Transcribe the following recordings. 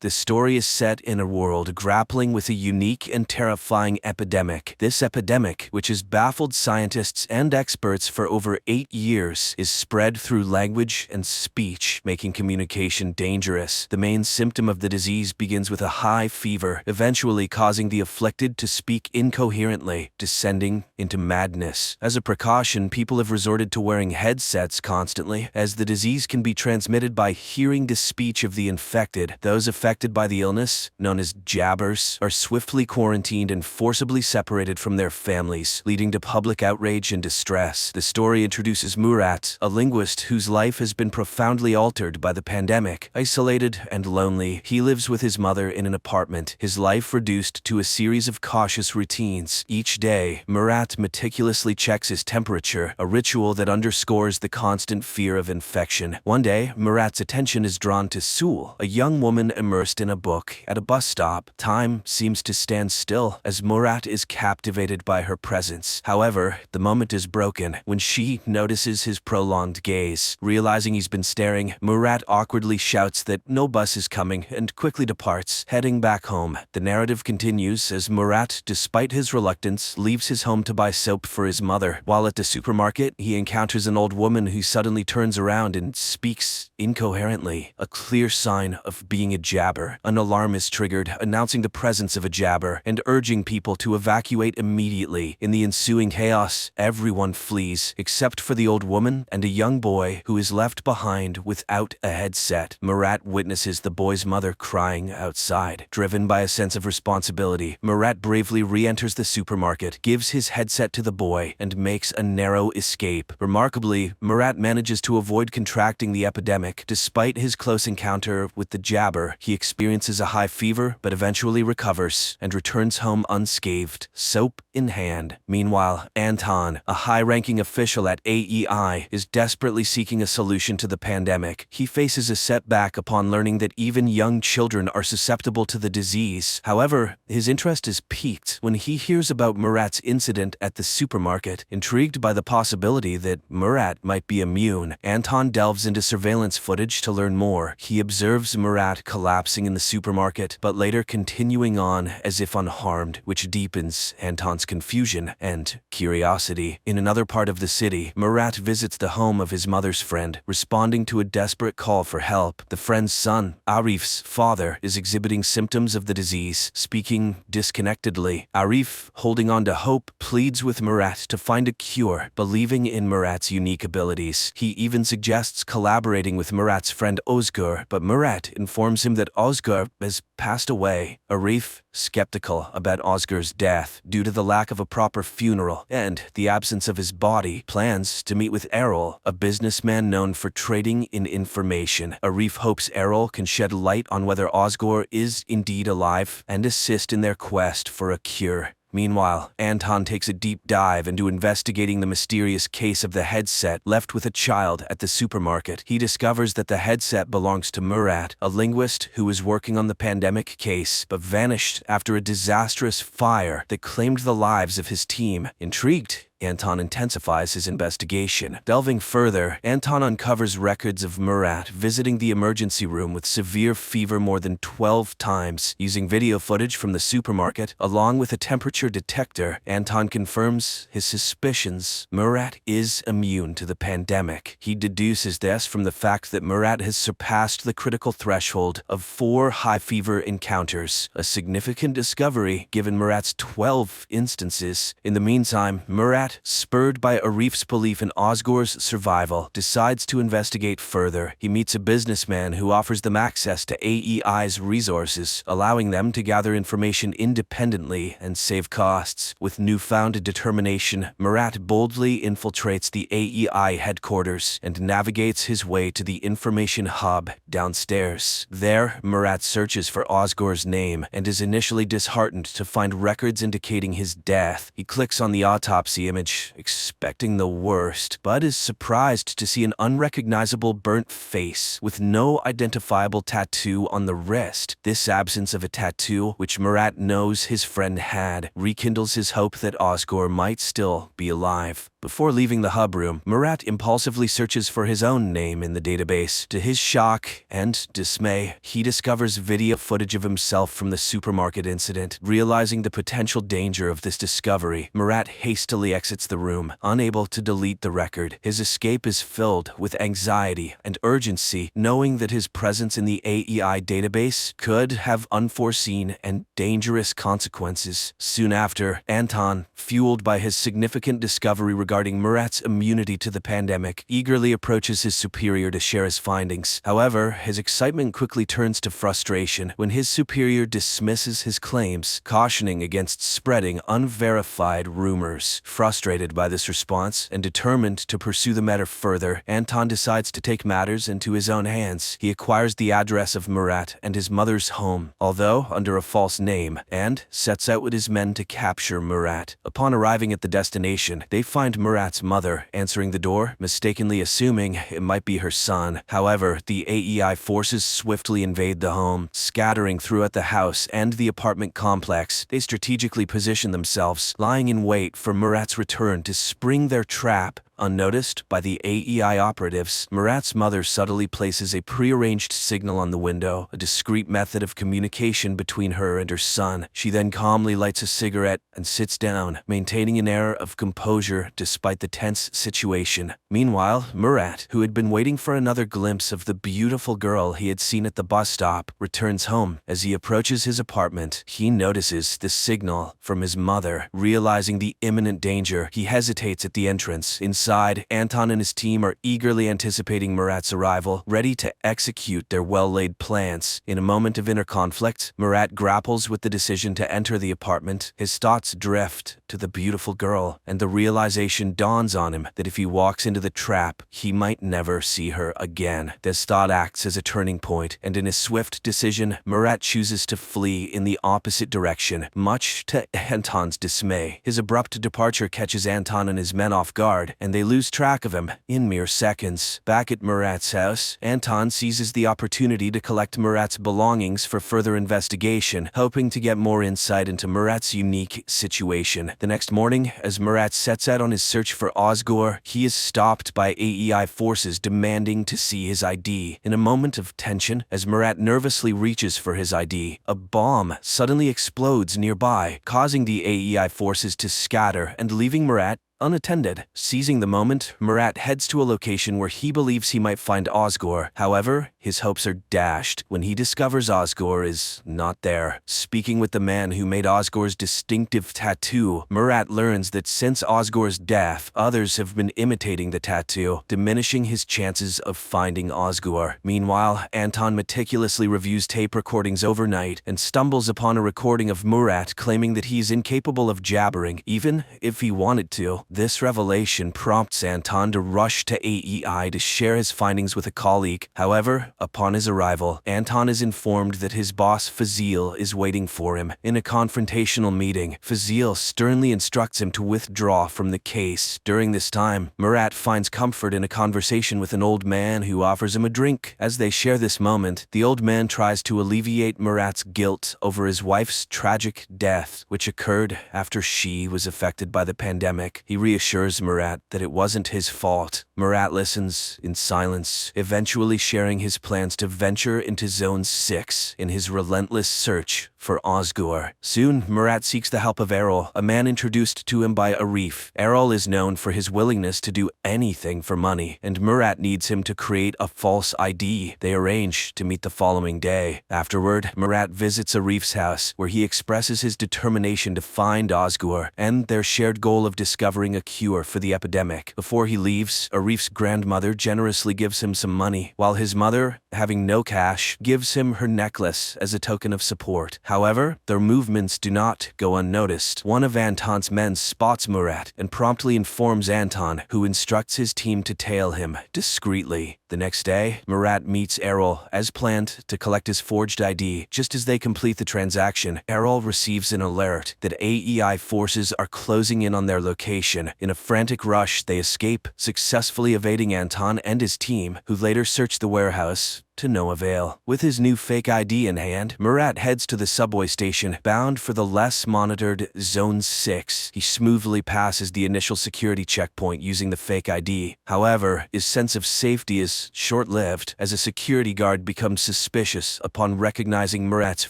The story is set in a world grappling with a unique and terrifying epidemic. This epidemic, which has baffled scientists and experts for over 8 years, is spread through language and speech, making communication dangerous. The main symptom of the disease begins with a high fever, eventually causing the afflicted to speak incoherently, descending into madness. As a precaution, people have resorted to wearing headsets constantly, as the disease can be transmitted by hearing the speech of the infected. Those affected by the illness, known as jabbers, are swiftly quarantined and forcibly separated from their families, leading to public outrage and distress. The story introduces Murat, a linguist whose life has been profoundly altered by the pandemic. Isolated and lonely, he lives with his mother in an apartment, his life reduced to a series of cautious routines. Each day, Murat meticulously checks his temperature, a ritual that underscores the constant fear of infection. One day, Murat's attention is drawn to Sul, a young woman immersed in a book at a bus stop. Time seems to stand still as Murat is captivated by her presence. However, the moment is broken when she notices his prolonged gaze. Realizing he's been staring, Murat awkwardly shouts that no bus is coming and quickly departs, heading back home. The narrative continues as Murat, despite his reluctance, leaves his home to buy soap for his mother. While at the supermarket, he encounters an old woman who suddenly turns around and speaks incoherently, a clear sign of being a jabber. An alarm is triggered, announcing the presence of a jabber and urging people to evacuate immediately. In the ensuing chaos, everyone flees, except for the old woman and a young boy who is left behind without a headset. Murat witnesses the boy's mother crying outside. Driven by a sense of responsibility, Murat bravely re-enters the supermarket, gives his headset to the boy, and makes a narrow escape. Remarkably, Murat manages to avoid contracting the epidemic. Despite his close encounter with the jabber, he experiences a high fever but eventually recovers and returns home unscathed, soap in hand. Meanwhile, Anton, a high-ranking official at AEI, is desperately seeking a solution to the pandemic. He faces a setback upon learning that even young children are susceptible to the disease. However, his interest is piqued when he hears about Murat's incident at the supermarket. Intrigued by the possibility that Murat might be immune, Anton delves into surveillance footage to learn more. He observes Murat collapsing in the supermarket, but later continuing on as if unharmed, which deepens Anton's confusion and curiosity. In another part of the city, Murat visits the home of his mother's friend, responding to a desperate call for help. The friend's son, Arif's father, is exhibiting symptoms of the disease, speaking disconnectedly. Arif, holding on to hope, pleads with Murat to find a cure, believing in Murat's unique abilities. He even suggests collaborating with Murat's friend Ozgur, but Murat informs him that Ozgur has passed away. Arif, skeptical about Ozgur's death due to the lack of a proper funeral and the absence of his body, plans to meet with Errol, a businessman known for trading in information. Arif hopes Errol can shed light on whether Ozgur is indeed alive and assist in their quest for a cure. Meanwhile, Anton takes a deep dive into investigating the mysterious case of the headset left with a child at the supermarket. He discovers that the headset belongs to Murat, a linguist who was working on the pandemic case, but vanished after a disastrous fire that claimed the lives of his team. Intrigued, Anton intensifies his investigation. Delving further, Anton uncovers records of Murat visiting the emergency room with severe fever more than 12 times. Using video footage from the supermarket, along with a temperature detector, Anton confirms his suspicions. Murat is immune to the pandemic. He deduces this from the fact that Murat has surpassed the critical threshold of 4 high fever encounters, a significant discovery given Murat's 12 instances. In the meantime, Murat, spurred by Arif's belief in Ozgur's survival, decides to investigate further. He meets a businessman who offers them access to AEI's resources, allowing them to gather information independently and save costs. With newfound determination, Murat boldly infiltrates the AEI headquarters and navigates his way to the information hub downstairs. There, Murat searches for Ozgur's name and is initially disheartened to find records indicating his death. He clicks on the autopsy image, expecting the worst, but is surprised to see an unrecognizable burnt face with no identifiable tattoo on the wrist. This absence of a tattoo, which Murat knows his friend had, rekindles his hope that Ozgur might still be alive. Before leaving the hub room, Murat impulsively searches for his own name in the database. To his shock and dismay, he discovers video footage of himself from the supermarket incident. Realizing the potential danger of this discovery, Murat hastily exits the room, unable to delete the record. His escape is filled with anxiety and urgency, knowing that his presence in the AEI database could have unforeseen and dangerous consequences. Soon after, Anton, fueled by his significant discovery regarding Murat's immunity to the pandemic, eagerly approaches his superior to share his findings. However, his excitement quickly turns to frustration when his superior dismisses his claims, cautioning against spreading unverified rumors. Frustrated by this response and determined to pursue the matter further, Anton decides to take matters into his own hands. He acquires the address of Murat and his mother's home, although under a false name, and sets out with his men to capture Murat. Upon arriving at the destination, they find Murat's mother answering the door, mistakenly assuming it might be her son. However, the AEI forces swiftly invade the home, scattering throughout the house and the apartment complex. They strategically position themselves, lying in wait for Murat's return to spring their trap. Unnoticed by the AEI operatives, Murat's mother subtly places a prearranged signal on the window, a discreet method of communication between her and her son. She then calmly lights a cigarette and sits down, maintaining an air of composure despite the tense situation. Meanwhile, Murat, who had been waiting for another glimpse of the beautiful girl he had seen at the bus stop, returns home. As he approaches his apartment, he notices the signal from his mother. Realizing the imminent danger, he hesitates at the entrance. Inside, Anton and his team are eagerly anticipating Murat's arrival, ready to execute their well-laid plans. In a moment of inner conflict, Murat grapples with the decision to enter the apartment. His thoughts drift to the beautiful girl, and the realization dawns on him that if he walks into the trap, he might never see her again. This thought acts as a turning point, and in his swift decision, Murat chooses to flee in the opposite direction, much to Anton's dismay. His abrupt departure catches Anton and his men off guard, and they lose track of him in mere seconds. Back at Murat's house, Anton seizes the opportunity to collect Murat's belongings for further investigation, hoping to get more insight into Murat's unique situation. The next morning, as Murat sets out on his search for Ozgur, he is stopped by AEI forces demanding to see his ID. In a moment of tension, as Murat nervously reaches for his ID, a bomb suddenly explodes nearby, causing the AEI forces to scatter and leaving Murat unattended. Seizing the moment, Murat heads to a location where he believes he might find Ozgur. However, his hopes are dashed when he discovers Ozgur is not there. Speaking with the man who made Ozgur's distinctive tattoo, Murat learns that since Ozgur's death, others have been imitating the tattoo, diminishing his chances of finding Ozgur. Meanwhile, Anton meticulously reviews tape recordings overnight and stumbles upon a recording of Murat claiming that he is incapable of jabbering, even if he wanted to. This revelation prompts Anton to rush to AEI to share his findings with a colleague. However, upon his arrival, Anton is informed that his boss Fazil is waiting for him. In a confrontational meeting, Fazil sternly instructs him to withdraw from the case. During this time, Murat finds comfort in a conversation with an old man who offers him a drink. As they share this moment, the old man tries to alleviate Murat's guilt over his wife's tragic death, which occurred after she was affected by the pandemic. He reassures Murat that it wasn't his fault. Murat listens in silence, eventually sharing his plans to venture into Zone 6 in his relentless search for Ozgur. Soon, Murat seeks the help of Errol, a man introduced to him by Arif. Errol is known for his willingness to do anything for money, and Murat needs him to create a false ID. They arrange to meet the following day. Afterward, Murat visits Arif's house, where he expresses his determination to find Ozgur and their shared goal of discovering a cure for the epidemic. Before he leaves, Arif's grandmother generously gives him some money, while his mother, having no cash, gives him her necklace as a token of support. However, their movements do not go unnoticed. One of Anton's men spots Murat and promptly informs Anton, who instructs his team to tail him discreetly. The next day, Murat meets Errol as planned to collect his forged ID. Just as they complete the transaction, Errol receives an alert that AEI forces are closing in on their location. In a frantic rush, they escape, successfully evading Anton and his team, who later search the warehouse to no avail. With his new fake ID in hand, Murat heads to the subway station, bound for the less monitored Zone 6. He smoothly passes the initial security checkpoint using the fake ID. However, his sense of safety is short-lived, as a security guard becomes suspicious upon recognizing Murat's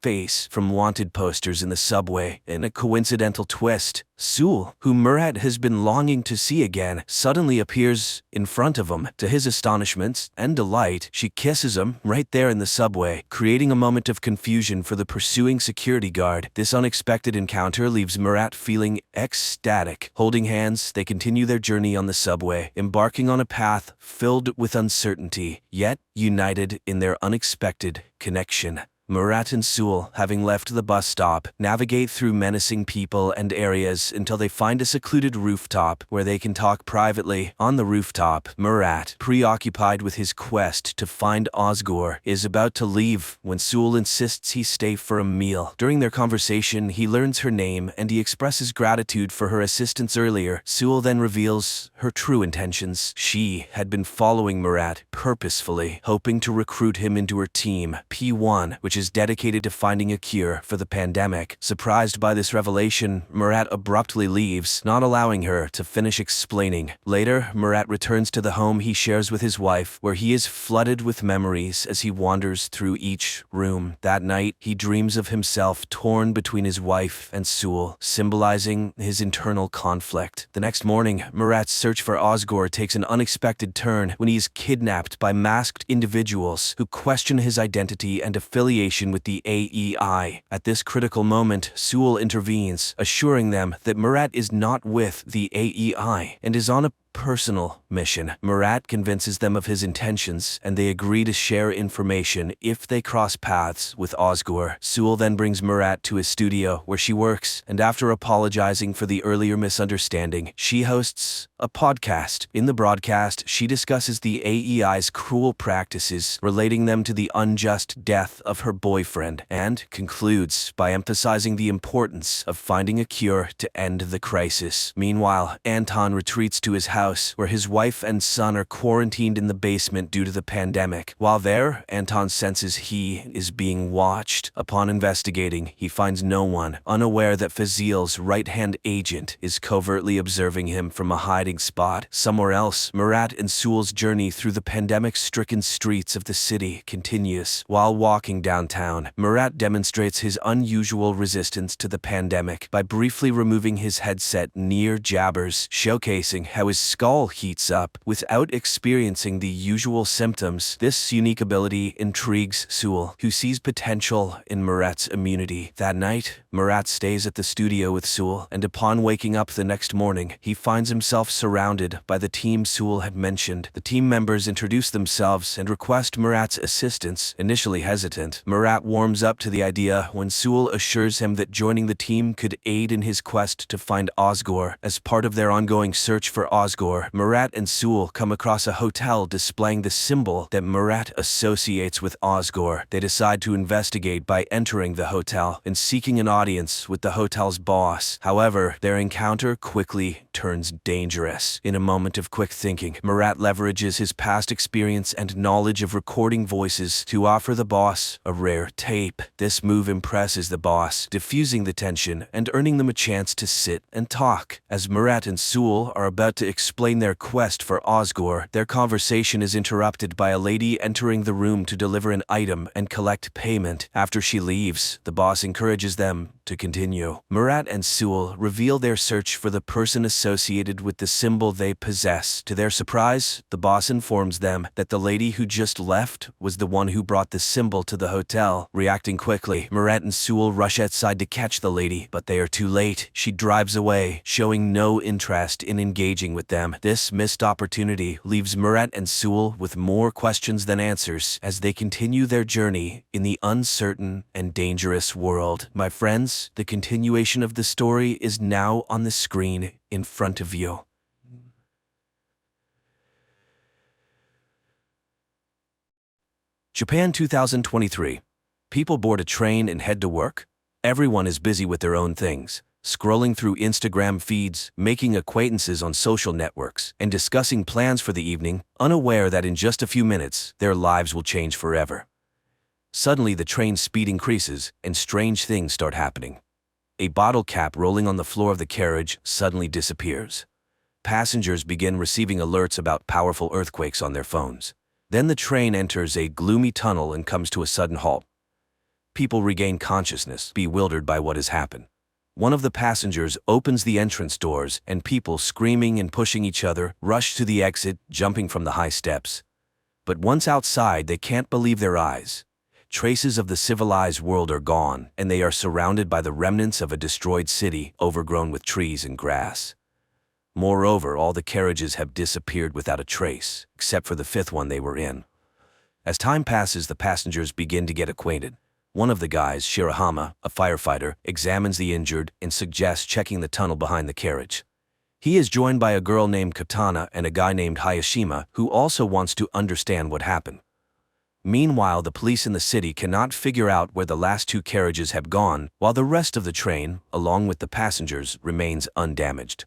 face from wanted posters in the subway. In a coincidental twist, Sewell, who Murat has been longing to see again, suddenly appears in front of him. To his astonishment and delight, she kisses him right there in the subway, creating a moment of confusion for the pursuing security guard. This unexpected encounter leaves Murat feeling ecstatic. Holding hands, they continue their journey on the subway, embarking on a path filled with uncertainty, yet united in their unexpected connection. Murat and Sewell, having left the bus stop, navigate through menacing people and areas until they find a secluded rooftop where they can talk privately. On the rooftop, Murat, preoccupied with his quest to find Ozgur, is about to leave when Sewell insists he stay for a meal. During their conversation, he learns her name and he expresses gratitude for her assistance earlier. Sewell then reveals her true intentions. She had been following Murat purposefully, hoping to recruit him into her team, P1, which is dedicated to finding a cure for the pandemic. Surprised by this revelation, Murat abruptly leaves, not allowing her to finish explaining. Later, Murat returns to the home he shares with his wife, where he is flooded with memories as he wanders through each room. That night, he dreams of himself torn between his wife and Sewell, symbolizing his internal conflict. The next morning, Murat's search for Ozgur takes an unexpected turn when he is kidnapped by masked individuals who question his identity and affiliation with the AEI. At this critical moment, Sewell intervenes, assuring them that Murat is not with the AEI and is on a personal mission. Murat convinces them of his intentions, and they agree to share information if they cross paths with Ozgur. Sewell then brings Murat to his studio where she works, and after apologizing for the earlier misunderstanding, she hosts a podcast. In the broadcast, she discusses the AEI's cruel practices, relating them to the unjust death of her boyfriend, and concludes by emphasizing the importance of finding a cure to end the crisis. Meanwhile, Anton retreats to his house, where his wife and son are quarantined in the basement due to the pandemic. While there, Anton senses he is being watched. Upon investigating, he finds no one, unaware that Fazil's right-hand agent is covertly observing him from a hiding spot. Somewhere else, Murat and Sewell's journey through the pandemic-stricken streets of the city continues. While walking downtown, Murat demonstrates his unusual resistance to the pandemic by briefly removing his headset near Jabber's, showcasing how his skull heats up without experiencing the usual symptoms. This unique ability intrigues Sewell, who sees potential in Murat's immunity. That night, Murat stays at the studio with Sewell, and upon waking up the next morning, he finds himself surrounded by the team Sewell had mentioned. The team members introduce themselves and request Murat's assistance. Initially hesitant, Murat warms up to the idea when Sewell assures him that joining the team could aid in his quest to find Ozgur. As part of their ongoing search for Ozgur, Murat and Sewell come across a hotel displaying the symbol that Murat associates with Ozgur. They decide to investigate by entering the hotel and seeking an audience with the hotel's boss. However, their encounter quickly turns dangerous. In a moment of quick thinking, Murat leverages his past experience and knowledge of recording voices to offer the boss a rare tape. This move impresses the boss, diffusing the tension and earning them a chance to sit and talk. As Murat and Sewell are about to explain their quest for Ozgur, their conversation is interrupted by a lady entering the room to deliver an item and collect payment. After she leaves, the boss encourages them to continue. Murat and Sewell reveal their search for the person associated with the symbol they possess. To their surprise, the boss informs them that the lady who just left was the one who brought the symbol to the hotel. Reacting quickly, Murat and Sewell rush outside to catch the lady, but they are too late. She drives away, showing no interest in engaging with them. This missed opportunity leaves Murat and Sewell with more questions than answers as they continue their journey in the uncertain and dangerous world. My friends, the continuation of the story is now on the screen in front of you. Japan 2023. People board a train and head to work. Everyone is busy with their own things. scrolling through Instagram feeds, making acquaintances on social networks, and discussing plans for the evening, unaware that in just a few minutes, their lives will change forever. Suddenly, the train's speed increases, and strange things start happening. A bottle cap rolling on the floor of the carriage suddenly disappears. Passengers begin receiving alerts about powerful earthquakes on their phones. Then the train enters a gloomy tunnel and comes to a sudden halt. People regain consciousness, bewildered by what has happened. One of the passengers opens the entrance doors, and people, screaming and pushing each other, rush to the exit, jumping from the high steps. But once outside, they can't believe their eyes. Traces of the civilized world are gone, and they are surrounded by the remnants of a destroyed city, overgrown with trees and grass. Moreover, all the carriages have disappeared without a trace, except for the fifth one they were in. As time passes, the passengers begin to get acquainted. One of the guys, Shirahama, a firefighter, examines the injured and suggests checking the tunnel behind the carriage. He is joined by a girl named Katana and a guy named Hayashima, who also wants to understand what happened. Meanwhile, the police in the city cannot figure out where the last two carriages have gone, while the rest of the train, along with the passengers, remains undamaged.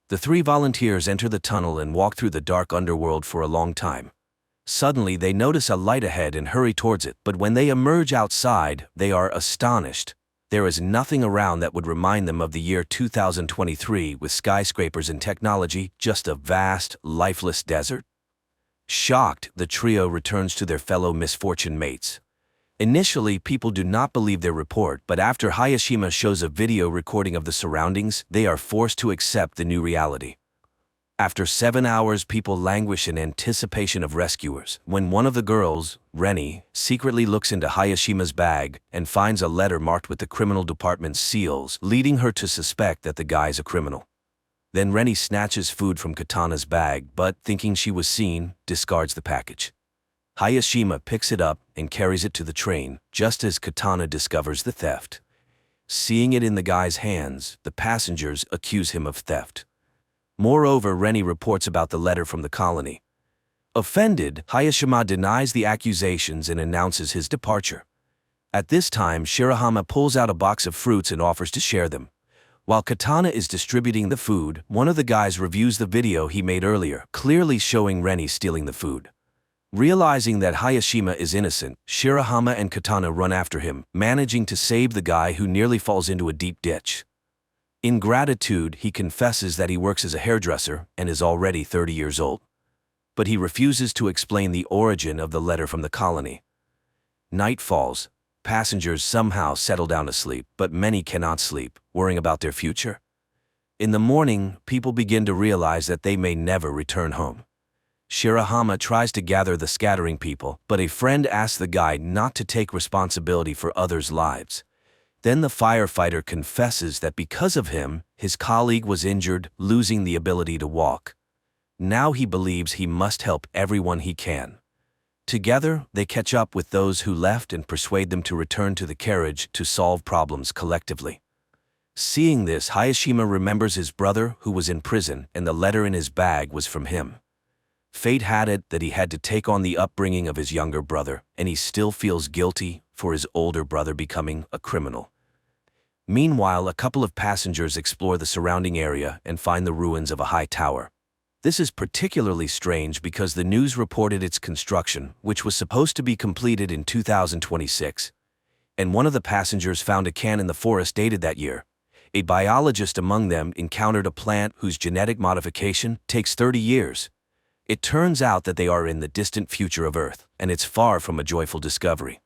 The three volunteers enter the tunnel and walk through the dark underworld for a long time. Suddenly, they notice a light ahead and hurry towards it, but when they emerge outside, they are astonished. There is nothing around that would remind them of the year 2023 with skyscrapers and technology, just a vast, lifeless desert. Shocked, the trio returns to their fellow misfortune mates. Initially, people do not believe their report, but after Hayashima shows a video recording of the surroundings, they are forced to accept the new reality. After 7 hours, people languish in anticipation of rescuers, when one of the girls, Reni, secretly looks into Hayashima's bag and finds a letter marked with the criminal department's seals, leading her to suspect that the guy's a criminal. Then Reni snatches food from Katana's bag, but, thinking she was seen, discards the package. Hayashima picks it up and carries it to the train, just as Katana discovers the theft. Seeing it in the guy's hands, the passengers accuse him of theft. Moreover, Reni reports about the letter from the colony. Offended, Hayashima denies the accusations and announces his departure. At this time, Shirahama pulls out a box of fruits and offers to share them. While Katana is distributing the food, one of the guys reviews the video he made earlier, clearly showing Reni stealing the food. Realizing that Hayashima is innocent, Shirahama and Katana run after him, managing to save the guy who nearly falls into a deep ditch. In gratitude, he confesses that he works as a hairdresser and is already 30 years old. But he refuses to explain the origin of the letter from the colony. Night falls. Passengers somehow settle down to sleep, but many cannot sleep, worrying about their future. In the morning, people begin to realize that they may never return home. Shirahama tries to gather the scattering people, but a friend asks the guide not to take responsibility for others' lives. Then the firefighter confesses that because of him, his colleague was injured, losing the ability to walk. Now he believes he must help everyone he can. Together, they catch up with those who left and persuade them to return to the carriage to solve problems collectively. Seeing this, Hayashima remembers his brother who was in prison, and the letter in his bag was from him. Fate had it that he had to take on the upbringing of his younger brother, and he still feels guilty for his older brother becoming a criminal. Meanwhile, a couple of passengers explore the surrounding area and find the ruins of a high tower. This is particularly strange because the news reported its construction, which was supposed to be completed in 2026. And one of the passengers found a can in the forest dated that year. A biologist among them encountered a plant whose genetic modification takes 30 years. It turns out that they are in the distant future of Earth, and it's far from a joyful discovery.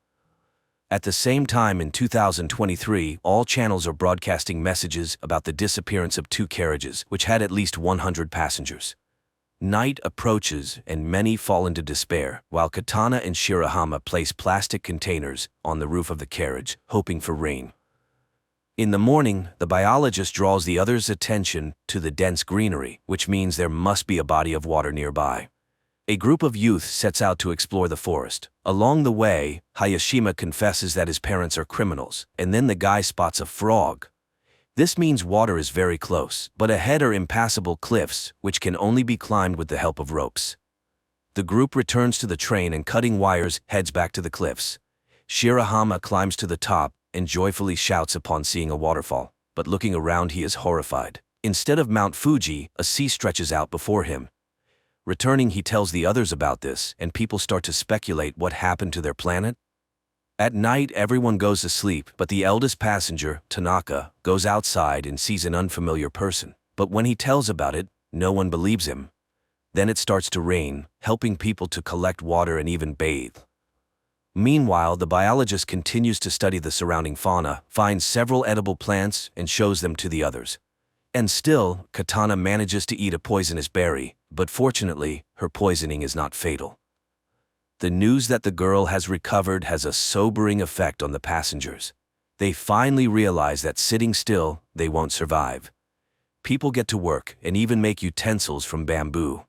At the same time, in 2023, all channels are broadcasting messages about the disappearance of two carriages, which had at least 100 passengers. Night approaches, and many fall into despair, while Katana and Shirahama place plastic containers on the roof of the carriage, hoping for rain. In the morning, the biologist draws the others' attention to the dense greenery, which means there must be a body of water nearby. A group of youth sets out to explore the forest. Along the way, Hayashima confesses that his parents are criminals, and then the guy spots a frog. This means water is very close, but ahead are impassable cliffs, which can only be climbed with the help of ropes. The group returns to the train and, cutting wires, heads back to the cliffs. Shirahama climbs to the top and joyfully shouts upon seeing a waterfall. but looking around he is horrified. Instead of Mount Fuji, a sea stretches out before him. Returning, he tells the others about this, and people start to speculate what happened to their planet. At night, everyone goes to sleep, but the eldest passenger, Tanaka, goes outside and sees an unfamiliar person. But when he tells about it, no one believes him. Then it starts to rain, helping people to collect water and even bathe. Meanwhile, the biologist continues to study the surrounding fauna, finds several edible plants, and shows them to the others. And still, Katana manages to eat a poisonous berry, but fortunately, her poisoning is not fatal. The news that the girl has recovered has a sobering effect on the passengers. They finally realize that sitting still, they won't survive. People get to work and even make utensils from bamboo.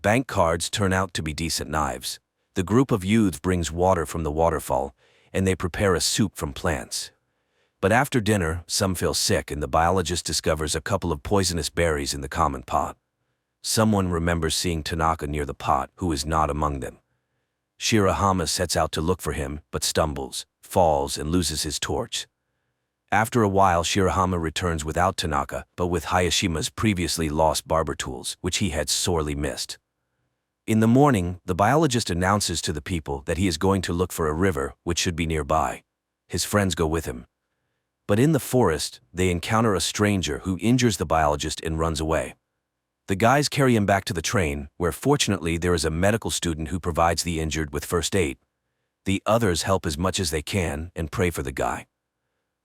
Bank cards turn out to be decent knives. The group of youths brings water from the waterfall, and they prepare a soup from plants. But after dinner, some feel sick and the biologist discovers a couple of poisonous berries in the common pot. Someone remembers seeing Tanaka near the pot, who is not among them. Shirahama sets out to look for him, but stumbles, falls, and loses his torch. After a while, Shirahama returns without Tanaka, but with Hayashima's previously lost barber tools, which he had sorely missed. In the morning, the biologist announces to the people that he is going to look for a river, which should be nearby. His friends go with him. But in the forest, they encounter a stranger who injures the biologist and runs away. The guys carry him back to the train, where fortunately there is a medical student who provides the injured with first aid. The others help as much as they can and pray for the guy.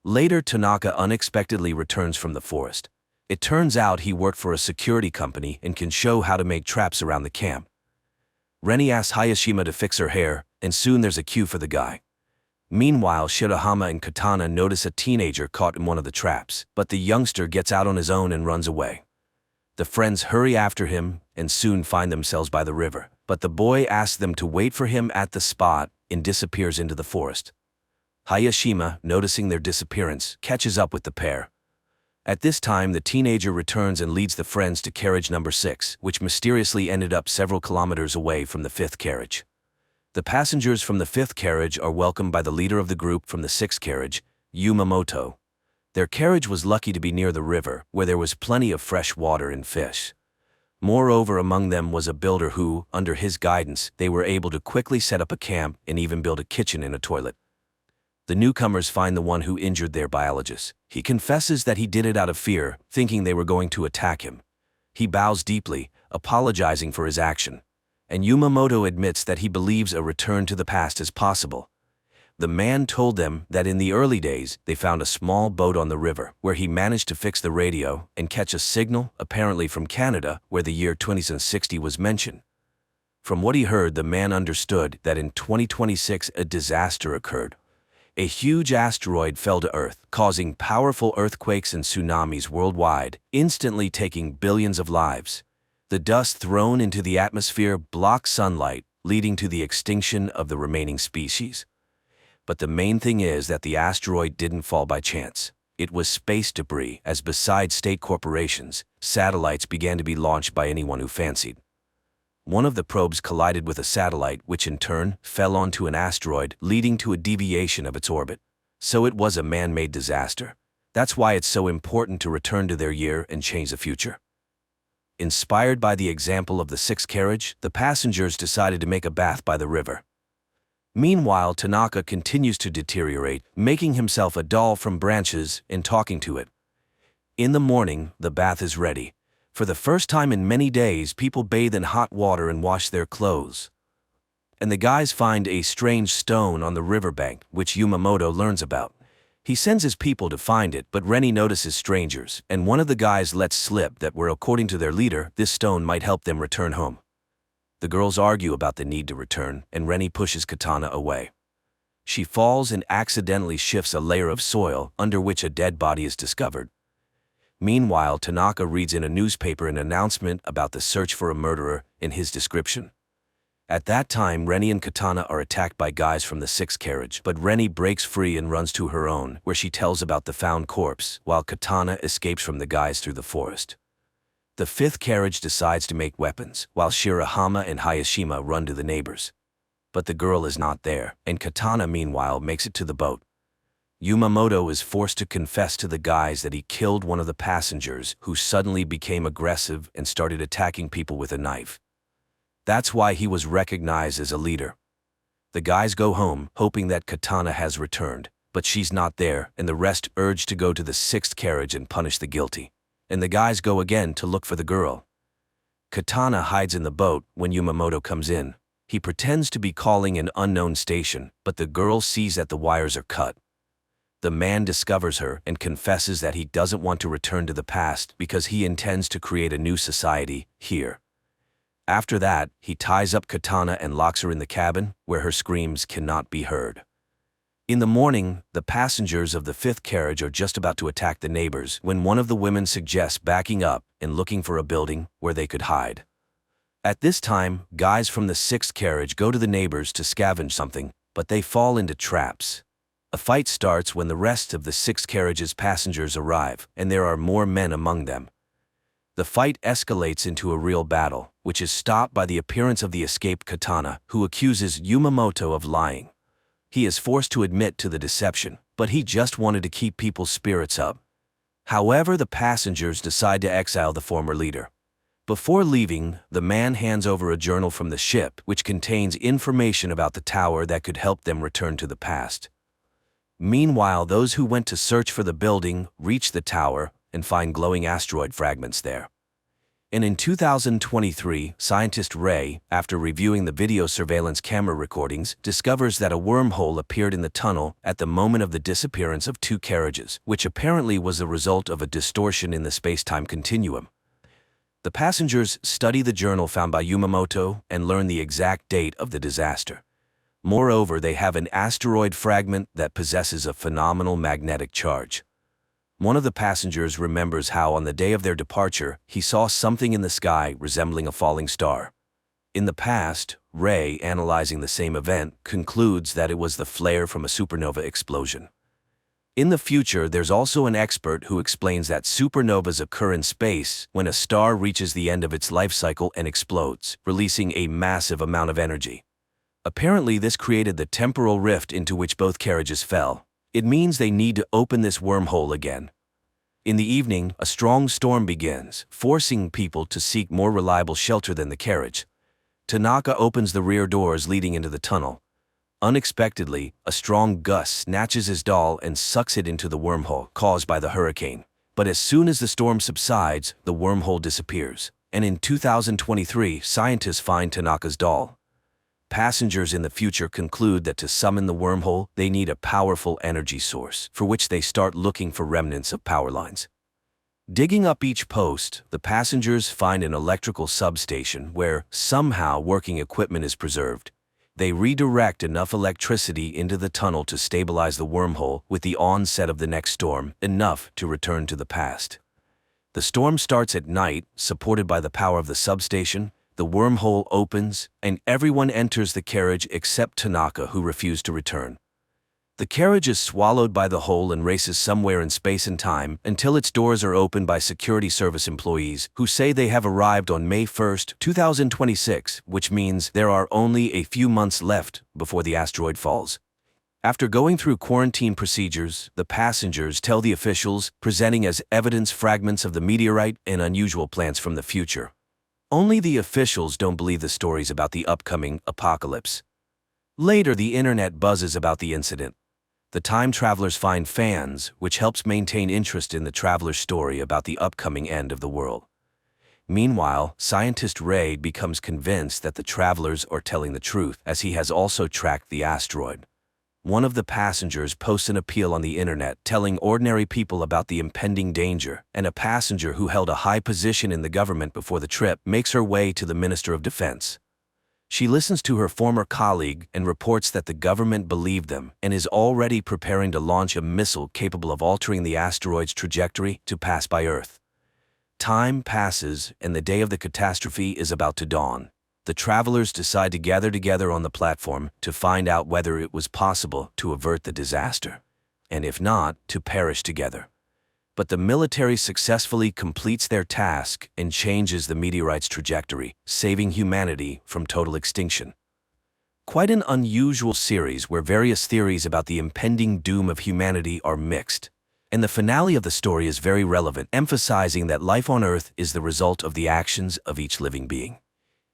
Later, Tanaka unexpectedly returns from the forest. It turns out he worked for a security company and can show how to make traps around the camp. Reni asks Hayashima to fix her hair, and soon there's a queue for the guy. Meanwhile, Shirahama and Katana notice a teenager caught in one of the traps, but the youngster gets out on his own and runs away. The friends hurry after him and soon find themselves by the river, but the boy asks them to wait for him at the spot and disappears into the forest. Hayashima, noticing their disappearance, catches up with the pair. At this time, the teenager returns and leads the friends to carriage number 6, which mysteriously ended up several kilometers away from the 5th carriage. The passengers from the 5th carriage are welcomed by the leader of the group from the 6th carriage, Yumamoto. Their carriage was lucky to be near the river, where there was plenty of fresh water and fish. Moreover, among them was a builder who, under his guidance, they were able to quickly set up a camp and even build a kitchen and a toilet. The newcomers find the one who injured their biologist. He confesses that he did it out of fear, thinking they were going to attack him. He bows deeply, apologizing for his action. And Yumamoto admits that he believes a return to the past is possible. The man told them that in the early days, they found a small boat on the river, where he managed to fix the radio and catch a signal, apparently from Canada, where the year 2060 was mentioned. From what he heard, the man understood that in 2026 a disaster occurred. A huge asteroid fell to Earth, causing powerful earthquakes and tsunamis worldwide, instantly taking billions of lives. The dust thrown into the atmosphere blocked sunlight, leading to the extinction of the remaining species. But the main thing is that the asteroid didn't fall by chance. It was space debris, as besides state corporations, satellites began to be launched by anyone who fancied. One of the probes collided with a satellite, which in turn fell onto an asteroid, leading to a deviation of its orbit. So it was a man-made disaster. That's why it's so important to return to their year and change the future. Inspired by the example of the 6th carriage, the passengers decided to make a bath by the river. Meanwhile, Tanaka continues to deteriorate, making himself a doll from branches and talking to it. In the morning, the bath is ready. For the first time in many days, people bathe in hot water and wash their clothes. And the guys find a strange stone on the riverbank, which Yumamoto learns about. He sends his people to find it, but Reni notices strangers, and one of the guys lets slip that according to their leader, this stone might help them return home. The girls argue about the need to return, and Reni pushes Katana away. She falls and accidentally shifts a layer of soil, under which a dead body is discovered. Meanwhile, Tanaka reads in a newspaper an announcement about the search for a murderer in his description. At that time, Reni and Katana are attacked by guys from the 6th carriage, but Reni breaks free and runs to her own, where she tells about the found corpse, while Katana escapes from the guys through the forest. The 5th carriage decides to make weapons, while Shirahama and Hayashima run to the neighbors. But the girl is not there, and Katana meanwhile makes it to the boat. Yamamoto is forced to confess to the guys that he killed one of the passengers, who suddenly became aggressive and started attacking people with a knife. That's why he was recognized as a leader. The guys go home, hoping that Katana has returned, but she's not there, and the rest urge to go to the 6th carriage and punish the guilty. And the guys go again to look for the girl. Katana hides in the boat when Yamamoto comes in. He pretends to be calling an unknown station, but the girl sees that the wires are cut. The man discovers her and confesses that he doesn't want to return to the past because he intends to create a new society here. After that, he ties up Katana and locks her in the cabin, where her screams cannot be heard. In the morning, the passengers of the 5th carriage are just about to attack the neighbors when one of the women suggests backing up and looking for a building where they could hide. At this time, guys from the 6th carriage go to the neighbors to scavenge something, but they fall into traps. A fight starts when the rest of the 6th carriage's passengers arrive, and there are more men among them. The fight escalates into a real battle, which is stopped by the appearance of the escaped Katana, who accuses Yamamoto of lying. He is forced to admit to the deception, but he just wanted to keep people's spirits up. However, the passengers decide to exile the former leader. Before leaving, the man hands over a journal from the ship, which contains information about the tower that could help them return to the past. Meanwhile, those who went to search for the building reach the tower and find glowing asteroid fragments there. And in 2023, scientist Ray, after reviewing the video surveillance camera recordings, discovers that a wormhole appeared in the tunnel at the moment of the disappearance of 2 carriages, which apparently was the result of a distortion in the space-time continuum. The passengers study the journal found by Yamamoto and learn the exact date of the disaster. Moreover, they have an asteroid fragment that possesses a phenomenal magnetic charge. One of the passengers remembers how on the day of their departure, he saw something in the sky resembling a falling star. In the past, Ray, analyzing the same event, concludes that it was the flare from a supernova explosion. In the future, there's also an expert who explains that supernovas occur in space when a star reaches the end of its life cycle and explodes, releasing a massive amount of energy. Apparently, this created the temporal rift into which both carriages fell. It means they need to open this wormhole again. In the evening, a strong storm begins, forcing people to seek more reliable shelter than the carriage. Tanaka opens the rear doors leading into the tunnel. Unexpectedly, a strong gust snatches his doll and sucks it into the wormhole caused by the hurricane. But as soon as the storm subsides, the wormhole disappears. And in 2023, scientists find Tanaka's doll. Passengers in the future conclude that to summon the wormhole, they need a powerful energy source, for which they start looking for remnants of power lines. Digging up each post, the passengers find an electrical substation where, somehow, working equipment is preserved. They redirect enough electricity into the tunnel to stabilize the wormhole with the onset of the next storm, enough to return to the past. The storm starts at night, supported by the power of the substation. The wormhole opens, and everyone enters the carriage except Tanaka, who refused to return. The carriage is swallowed by the hole and races somewhere in space and time until its doors are opened by security service employees who say they have arrived on May 1, 2026, which means there are only a few months left before the asteroid falls. After going through quarantine procedures, the passengers tell the officials, presenting as evidence fragments of the meteorite and unusual plants from the future. Only the officials don't believe the stories about the upcoming apocalypse. Later, the internet buzzes about the incident. The time travelers find fans, which helps maintain interest in the traveler's story about the upcoming end of the world. Meanwhile, scientist Ray becomes convinced that the travelers are telling the truth, as he has also tracked the asteroid. One of the passengers posts an appeal on the internet telling ordinary people about the impending danger, and a passenger who held a high position in the government before the trip makes her way to the Minister of Defense. She listens to her former colleague and reports that the government believed them and is already preparing to launch a missile capable of altering the asteroid's trajectory to pass by Earth. Time passes, and the day of the catastrophe is about to dawn. The travelers decide to gather together on the platform to find out whether it was possible to avert the disaster, and if not, to perish together. But the military successfully completes their task and changes the meteorite's trajectory, saving humanity from total extinction. Quite an unusual series where various theories about the impending doom of humanity are mixed. And the finale of the story is very relevant, emphasizing that life on Earth is the result of the actions of each living being.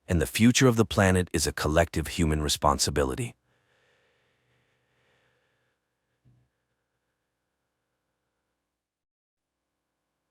And the future of the planet is a collective human responsibility.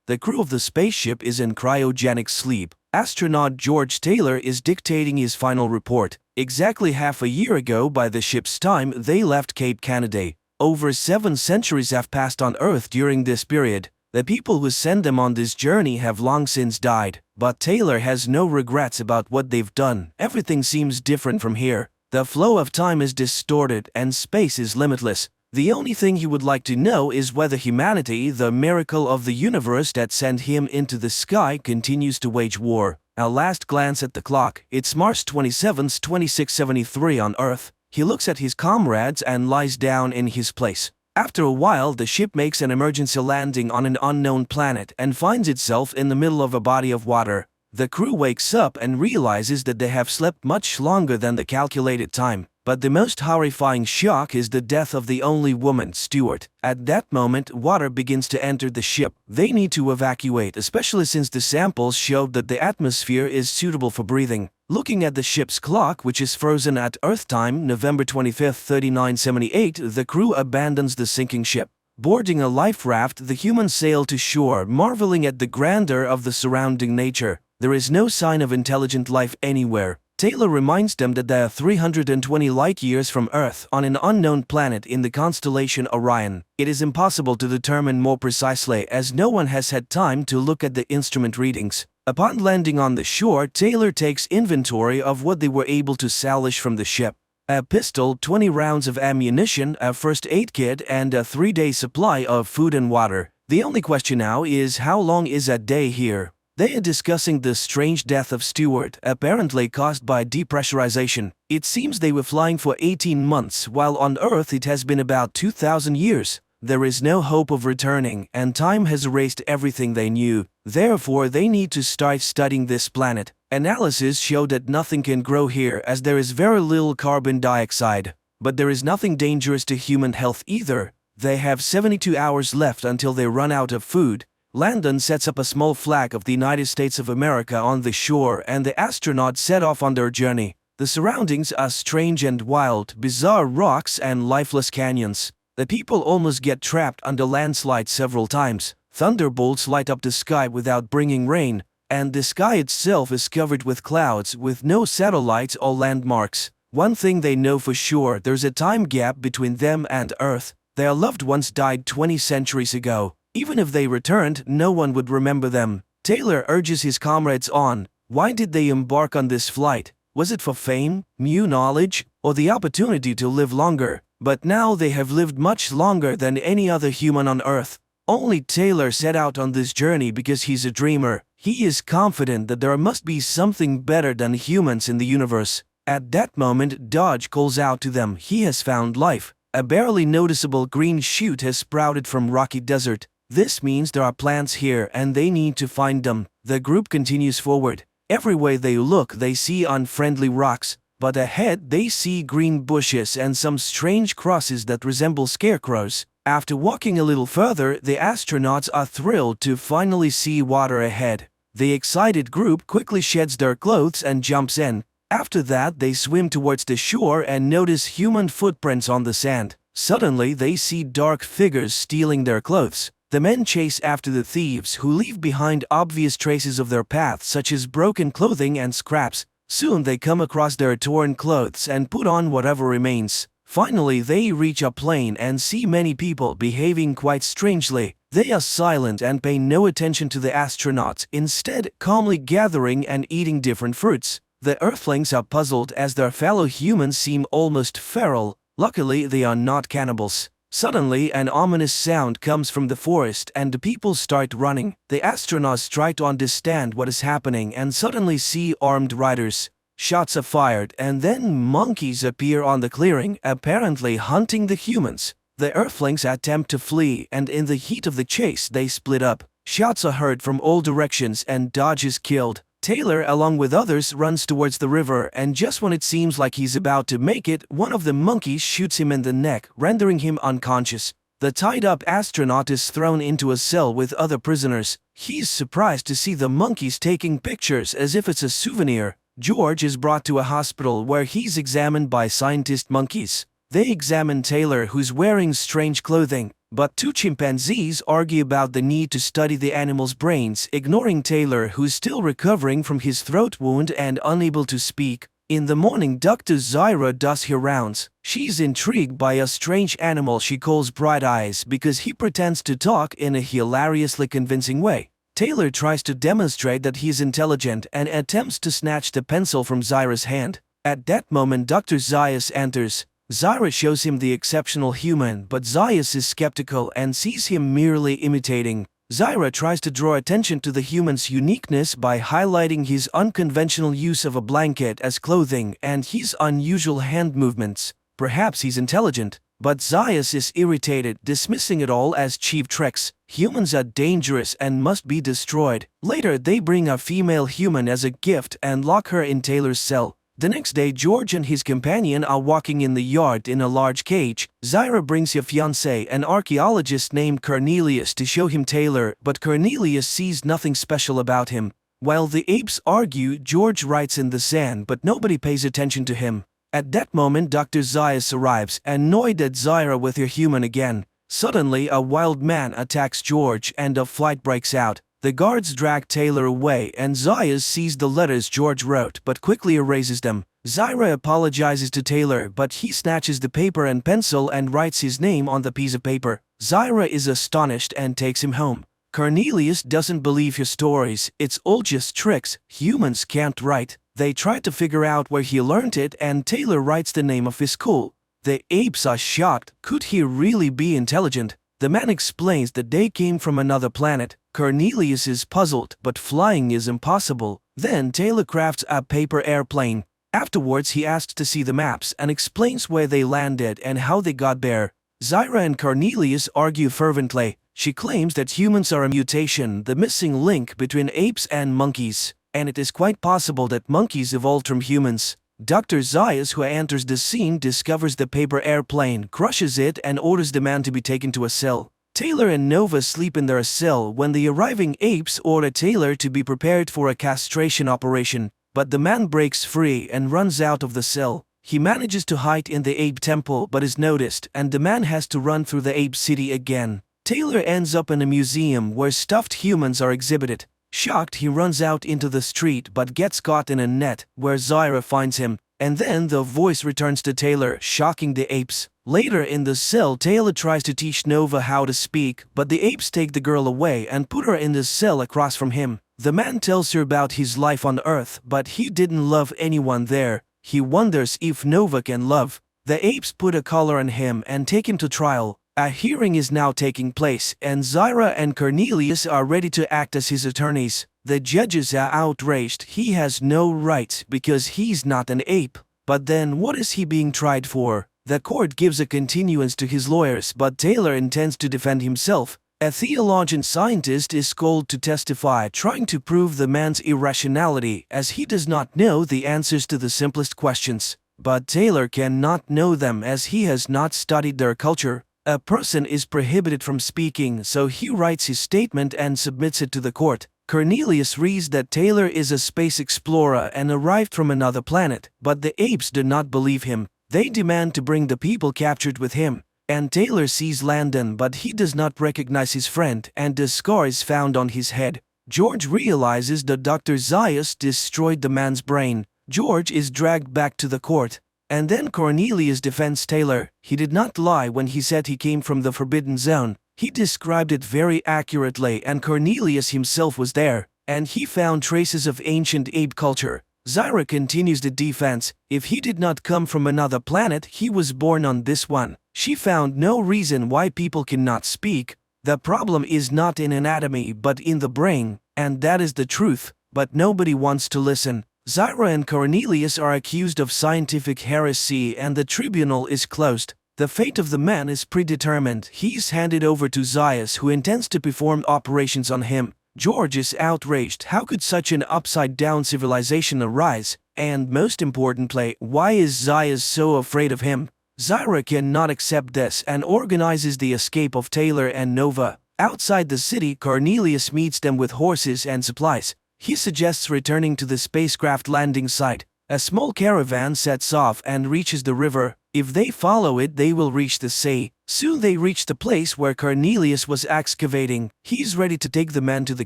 The crew of the spaceship is in cryogenic sleep. Astronaut George Taylor is dictating his final report. Exactly half a year ago by the ship's time, they left Cape Canaveral. Over 7 centuries have passed on Earth during this period. The people who sent them on this journey have long since died, but Taylor has no regrets about what they've done. Everything seems different from here. The flow of time is distorted and space is limitless. The only thing he would like to know is whether humanity, the miracle of the universe that sent him into the sky, continues to wage war. A last glance at the clock. It's March 27, 2673 on Earth. He looks at his comrades and lies down in his place. After a while, the ship makes an emergency landing on an unknown planet and finds itself in the middle of a body of water. The crew wakes up and realizes that they have slept much longer than the calculated time. But the most horrifying shock is the death of the only woman, Stewart. At that moment, water begins to enter the ship. They need to evacuate, especially since the samples showed that the atmosphere is suitable for breathing. Looking at the ship's clock, which is frozen at Earth time, November 25, 3978, the crew abandons the sinking ship. Boarding a life raft, the humans sail to shore, marveling at the grandeur of the surrounding nature. There is no sign of intelligent life anywhere. Taylor reminds them that they are 320 light-years from Earth on an unknown planet in the constellation Orion. It is impossible to determine more precisely as no one has had time to look at the instrument readings. Upon landing on the shore, Taylor takes inventory of what they were able to salvage from the ship. A pistol, 20 rounds of ammunition, a first aid kit, and a 3-day supply of food and water. The only question now is how long is a day here? They are discussing the strange death of Stewart, apparently caused by depressurization. It seems they were flying for 18 months, while on Earth it has been about 2,000 years. There is no hope of returning, and time has erased everything they knew. Therefore, they need to start studying this planet. Analysis show that nothing can grow here as there is very little carbon dioxide. But there is nothing dangerous to human health either. They have 72 hours left until they run out of food. Landon sets up a small flag of the United States of America on the shore and the astronauts set off on their journey. The surroundings are strange and wild, bizarre rocks and lifeless canyons. The people almost get trapped under landslides several times. Thunderbolts light up the sky without bringing rain, and the sky itself is covered with clouds with no satellites or landmarks. One thing they know for sure, there's a time gap between them and Earth. Their loved ones died 20 centuries ago. Even if they returned, no one would remember them. Taylor urges his comrades on. Why did they embark on this flight? Was it for fame, new knowledge, or the opportunity to live longer? But now they have lived much longer than any other human on Earth. Only Taylor set out on this journey because he's a dreamer. He is confident that there must be something better than humans in the universe. At that moment, Dodge calls out to them. He has found life. A barely noticeable green shoot has sprouted from rocky desert. This means there are plants here and they need to find them. The group continues forward. Everywhere they look, they see unfriendly rocks, but ahead they see green bushes and some strange crosses that resemble scarecrows. After walking a little further, the astronauts are thrilled to finally see water ahead. The excited group quickly sheds their clothes and jumps in. After that, they swim towards the shore and notice human footprints on the sand. Suddenly, they see dark figures stealing their clothes. The men chase after the thieves, who leave behind obvious traces of their path, such as broken clothing and scraps. Soon they come across their torn clothes and put on whatever remains. Finally, they reach a plain and see many people behaving quite strangely. They are silent and pay no attention to the astronauts, instead calmly gathering and eating different fruits. The Earthlings are puzzled as their fellow humans seem almost feral. Luckily, they are not cannibals. Suddenly, an ominous sound comes from the forest and the people start running. The astronauts try to understand what is happening and suddenly see armed riders. Shots are fired and then monkeys appear on the clearing, apparently hunting the humans. The Earthlings attempt to flee and in the heat of the chase they split up. Shots are heard from all directions and Dodge is killed. Taylor, along with others, runs towards the river, and just when it seems like he's about to make it, one of the monkeys shoots him in the neck, rendering him unconscious. The tied-up astronaut is thrown into a cell with other prisoners. He's surprised to see the monkeys taking pictures as if it's a souvenir. George is brought to a hospital where he's examined by scientist monkeys. They examine Taylor, who's wearing strange clothing, but two chimpanzees argue about the need to study the animal's brains, ignoring Taylor, who's still recovering from his throat wound and unable to speak. In the morning, Dr. Zyra does her rounds. She's intrigued by a strange animal she calls Bright Eyes because he pretends to talk in a hilariously convincing way. Taylor tries to demonstrate that he's intelligent and attempts to snatch the pencil from Zyra's hand. At that moment, Dr. Zayas enters. Zyra shows him the exceptional human, but Zayas is skeptical and sees him merely imitating. Zyra tries to draw attention to the human's uniqueness by highlighting his unconventional use of a blanket as clothing and his unusual hand movements. Perhaps he's intelligent, but Zayas is irritated, dismissing it all as cheap tricks. Humans are dangerous and must be destroyed. Later, they bring a female human as a gift and lock her in Taylor's cell. The next day, George and his companion are walking in the yard in a large cage. Zyra brings her fiancé, an archaeologist named Cornelius, to show him Taylor, but Cornelius sees nothing special about him. While the apes argue, George writes in the sand, but nobody pays attention to him. At that moment, Dr. Zayas arrives, annoyed at Zyra with her human again. Suddenly, a wild man attacks George and a fight breaks out. The guards drag Taylor away and Zayas sees the letters George wrote but quickly erases them. Zyra apologizes to Taylor, but he snatches the paper and pencil and writes his name on the piece of paper. Zyra is astonished and takes him home. Cornelius doesn't believe her stories. It's all just tricks. Humans can't write. They try to figure out where he learned it and Taylor writes the name of his school. The apes are shocked. Could he really be intelligent? The man explains that they came from another planet. Cornelius is puzzled, but flying is impossible. Then Taylor crafts a paper airplane. Afterwards, he asks to see the maps and explains where they landed and how they got there. Zyra and Cornelius argue fervently. She claims that humans are a mutation, the missing link between apes and monkeys, and it is quite possible that monkeys evolved from humans. Dr. Zayas, who enters the scene, discovers the paper airplane, crushes it, and orders the man to be taken to a cell. Taylor and Nova sleep in their cell when the arriving apes order Taylor to be prepared for a castration operation, but the man breaks free and runs out of the cell. He manages to hide in the ape temple but is noticed, and the man has to run through the ape city again. Taylor ends up in a museum where stuffed humans are exhibited. Shocked, he runs out into the street but gets caught in a net, where Zyra finds him, and then the voice returns to Taylor, shocking the apes. Later in the cell, Taylor tries to teach Nova how to speak, but the apes take the girl away and put her in the cell across from him. The man tells her about his life on Earth, but he didn't love anyone there. He wonders if Nova can love. The apes put a collar on him and take him to trial. A hearing is now taking place, and Zyra and Cornelius are ready to act as his attorneys. The judges are outraged. He has no rights because he's not an ape. But then what is he being tried for? The court gives a continuance to his lawyers, but Taylor intends to defend himself. A theologian scientist is called to testify, trying to prove the man's irrationality as he does not know the answers to the simplest questions. But Taylor cannot know them as he has not studied their culture. A person is prohibited from speaking, so he writes his statement and submits it to the court. Cornelius reads that Taylor is a space explorer and arrived from another planet, but the apes do not believe him. They demand to bring the people captured with him. And Taylor sees Landon, but he does not recognize his friend, and the scar is found on his head. George realizes that Dr. Zayas destroyed the man's brain. George is dragged back to the court. And then Cornelius defends Taylor. He did not lie when he said he came from the Forbidden Zone. He described it very accurately, and Cornelius himself was there, and he found traces of ancient ape culture. Zyra continues the defense. If he did not come from another planet, he was born on this one. She found no reason why people cannot speak. The problem is not in anatomy but in the brain, and that is the truth, but nobody wants to listen. Zyra and Cornelius are accused of scientific heresy and the tribunal is closed. The fate of the man is predetermined. He is handed over to Zayas, who intends to perform operations on him. George is outraged. How could such an upside-down civilization arise? And most importantly, why is Zayas so afraid of him? Zyra cannot accept this and organizes the escape of Taylor and Nova. Outside the city, Cornelius meets them with horses and supplies. He suggests returning to the spacecraft landing site. A small caravan sets off and reaches the river. If they follow it, they will reach the sea. Soon they reach the place where Cornelius was excavating. He's ready to take the men to the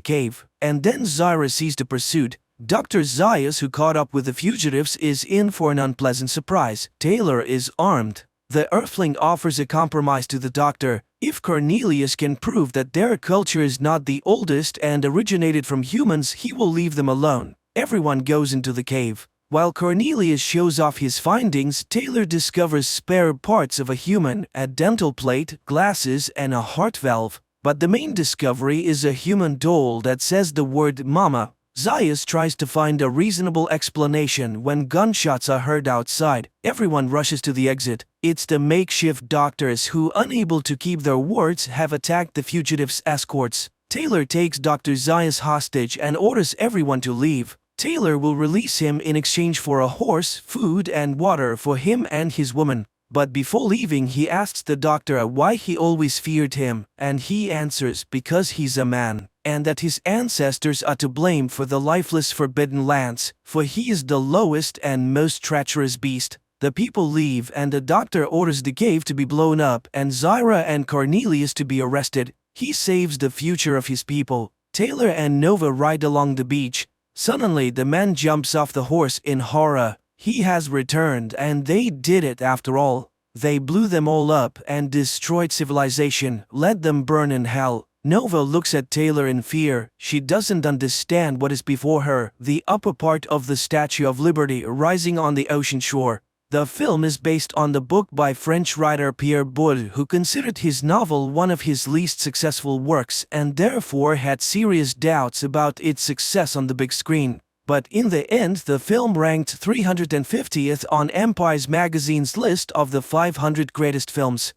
cave. And then Zyra sees the pursuit. Dr. Zayas, who caught up with the fugitives, is in for an unpleasant surprise. Taylor is armed. The Earthling offers a compromise to the doctor. If Cornelius can prove that their culture is not the oldest and originated from humans, he will leave them alone. Everyone goes into the cave. While Cornelius shows off his findings, Taylor discovers spare parts of a human, a dental plate, glasses, and a heart valve. But the main discovery is a human doll that says the word "Mama." Zayas tries to find a reasonable explanation when gunshots are heard outside. Everyone rushes to the exit. It's the makeshift doctors who, unable to keep their words, have attacked the fugitives' escorts. Taylor takes Dr. Zayas hostage and orders everyone to leave. Taylor will release him in exchange for a horse, food, and water for him and his woman. But before leaving, he asks the doctor why he always feared him, and he answers because he's a man, and that his ancestors are to blame for the lifeless forbidden lands, for he is the lowest and most treacherous beast. The people leave and the doctor orders the cave to be blown up and Zyra and Cornelius to be arrested. He saves the future of his people. Taylor and Nova ride along the beach. Suddenly, the man jumps off the horse in horror. He has returned, and they did it after all. They blew them all up and destroyed civilization, let them burn in hell. Nova looks at Taylor in fear. She doesn't understand what is before her, the upper part of the Statue of Liberty rising on the ocean shore. The film is based on the book by French writer Pierre Boulle, who considered his novel one of his least successful works and therefore had serious doubts about its success on the big screen. But in the end, the film ranked 350th on Empire's magazine's list of the 500 greatest films.